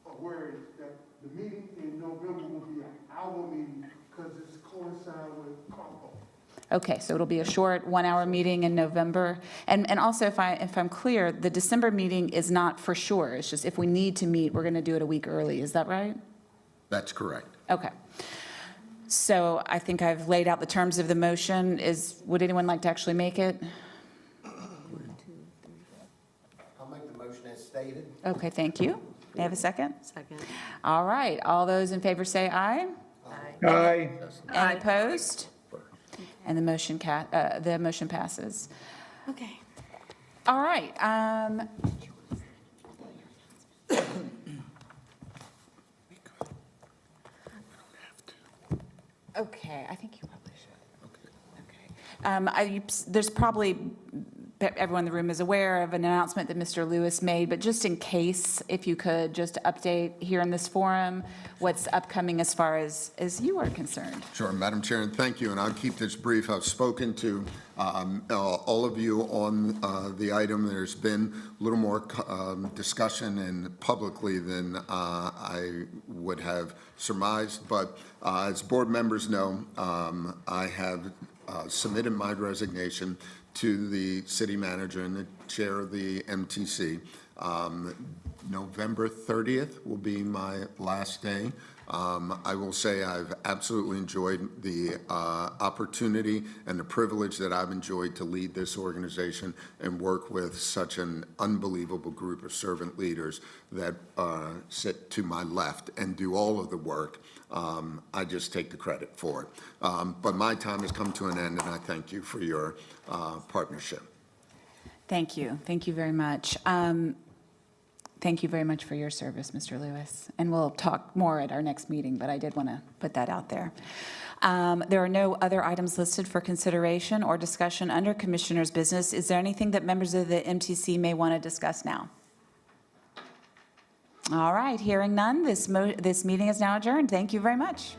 aware that the meeting in November will be an hour meeting because it's coincide with combo. Okay, so it'll be a short 1-hour meeting in November. And also, if I'm clear, the December meeting is not for sure. It's just if we need to meet, we're going to do it a week early. Is that right? That's correct. Okay. So I think I've laid out the terms of the motion. Would anyone like to actually make it? I'll make the motion as stated. Okay, thank you. May I have a second? Second. All right, all those in favor say aye. Aye. Any opposed? And the motion passes. Okay. All right. Okay, I think you probably should. Okay. There's probably, everyone in the room is aware of an announcement that Mr. Lewis made, but just in case, if you could just update here in this forum, what's upcoming as far as you are concerned. Sure, Madam Chair, and thank you, and I'll keep this brief. I've spoken to all of you on the item. There's been a little more discussion and publicly than I would have surmised, but as board members know, I have submitted my resignation to the city manager and the chair of the MTC. November 30th will be my last day. I will say I've absolutely enjoyed the opportunity and the privilege that I've enjoyed to lead this organization and work with such an unbelievable group of servant leaders that sit to my left and do all of the work. I just take the credit for it. But my time has come to an end, and I thank you for your partnership. Thank you. Thank you very much. Thank you very much for your service, Mr. Lewis. And we'll talk more at our next meeting, but I did want to put that out there. There are no other items listed for consideration or discussion under Commissioner's business. Is there anything that members of the MTC may want to discuss now? All right, hearing none, this meeting is now adjourned. Thank you very much.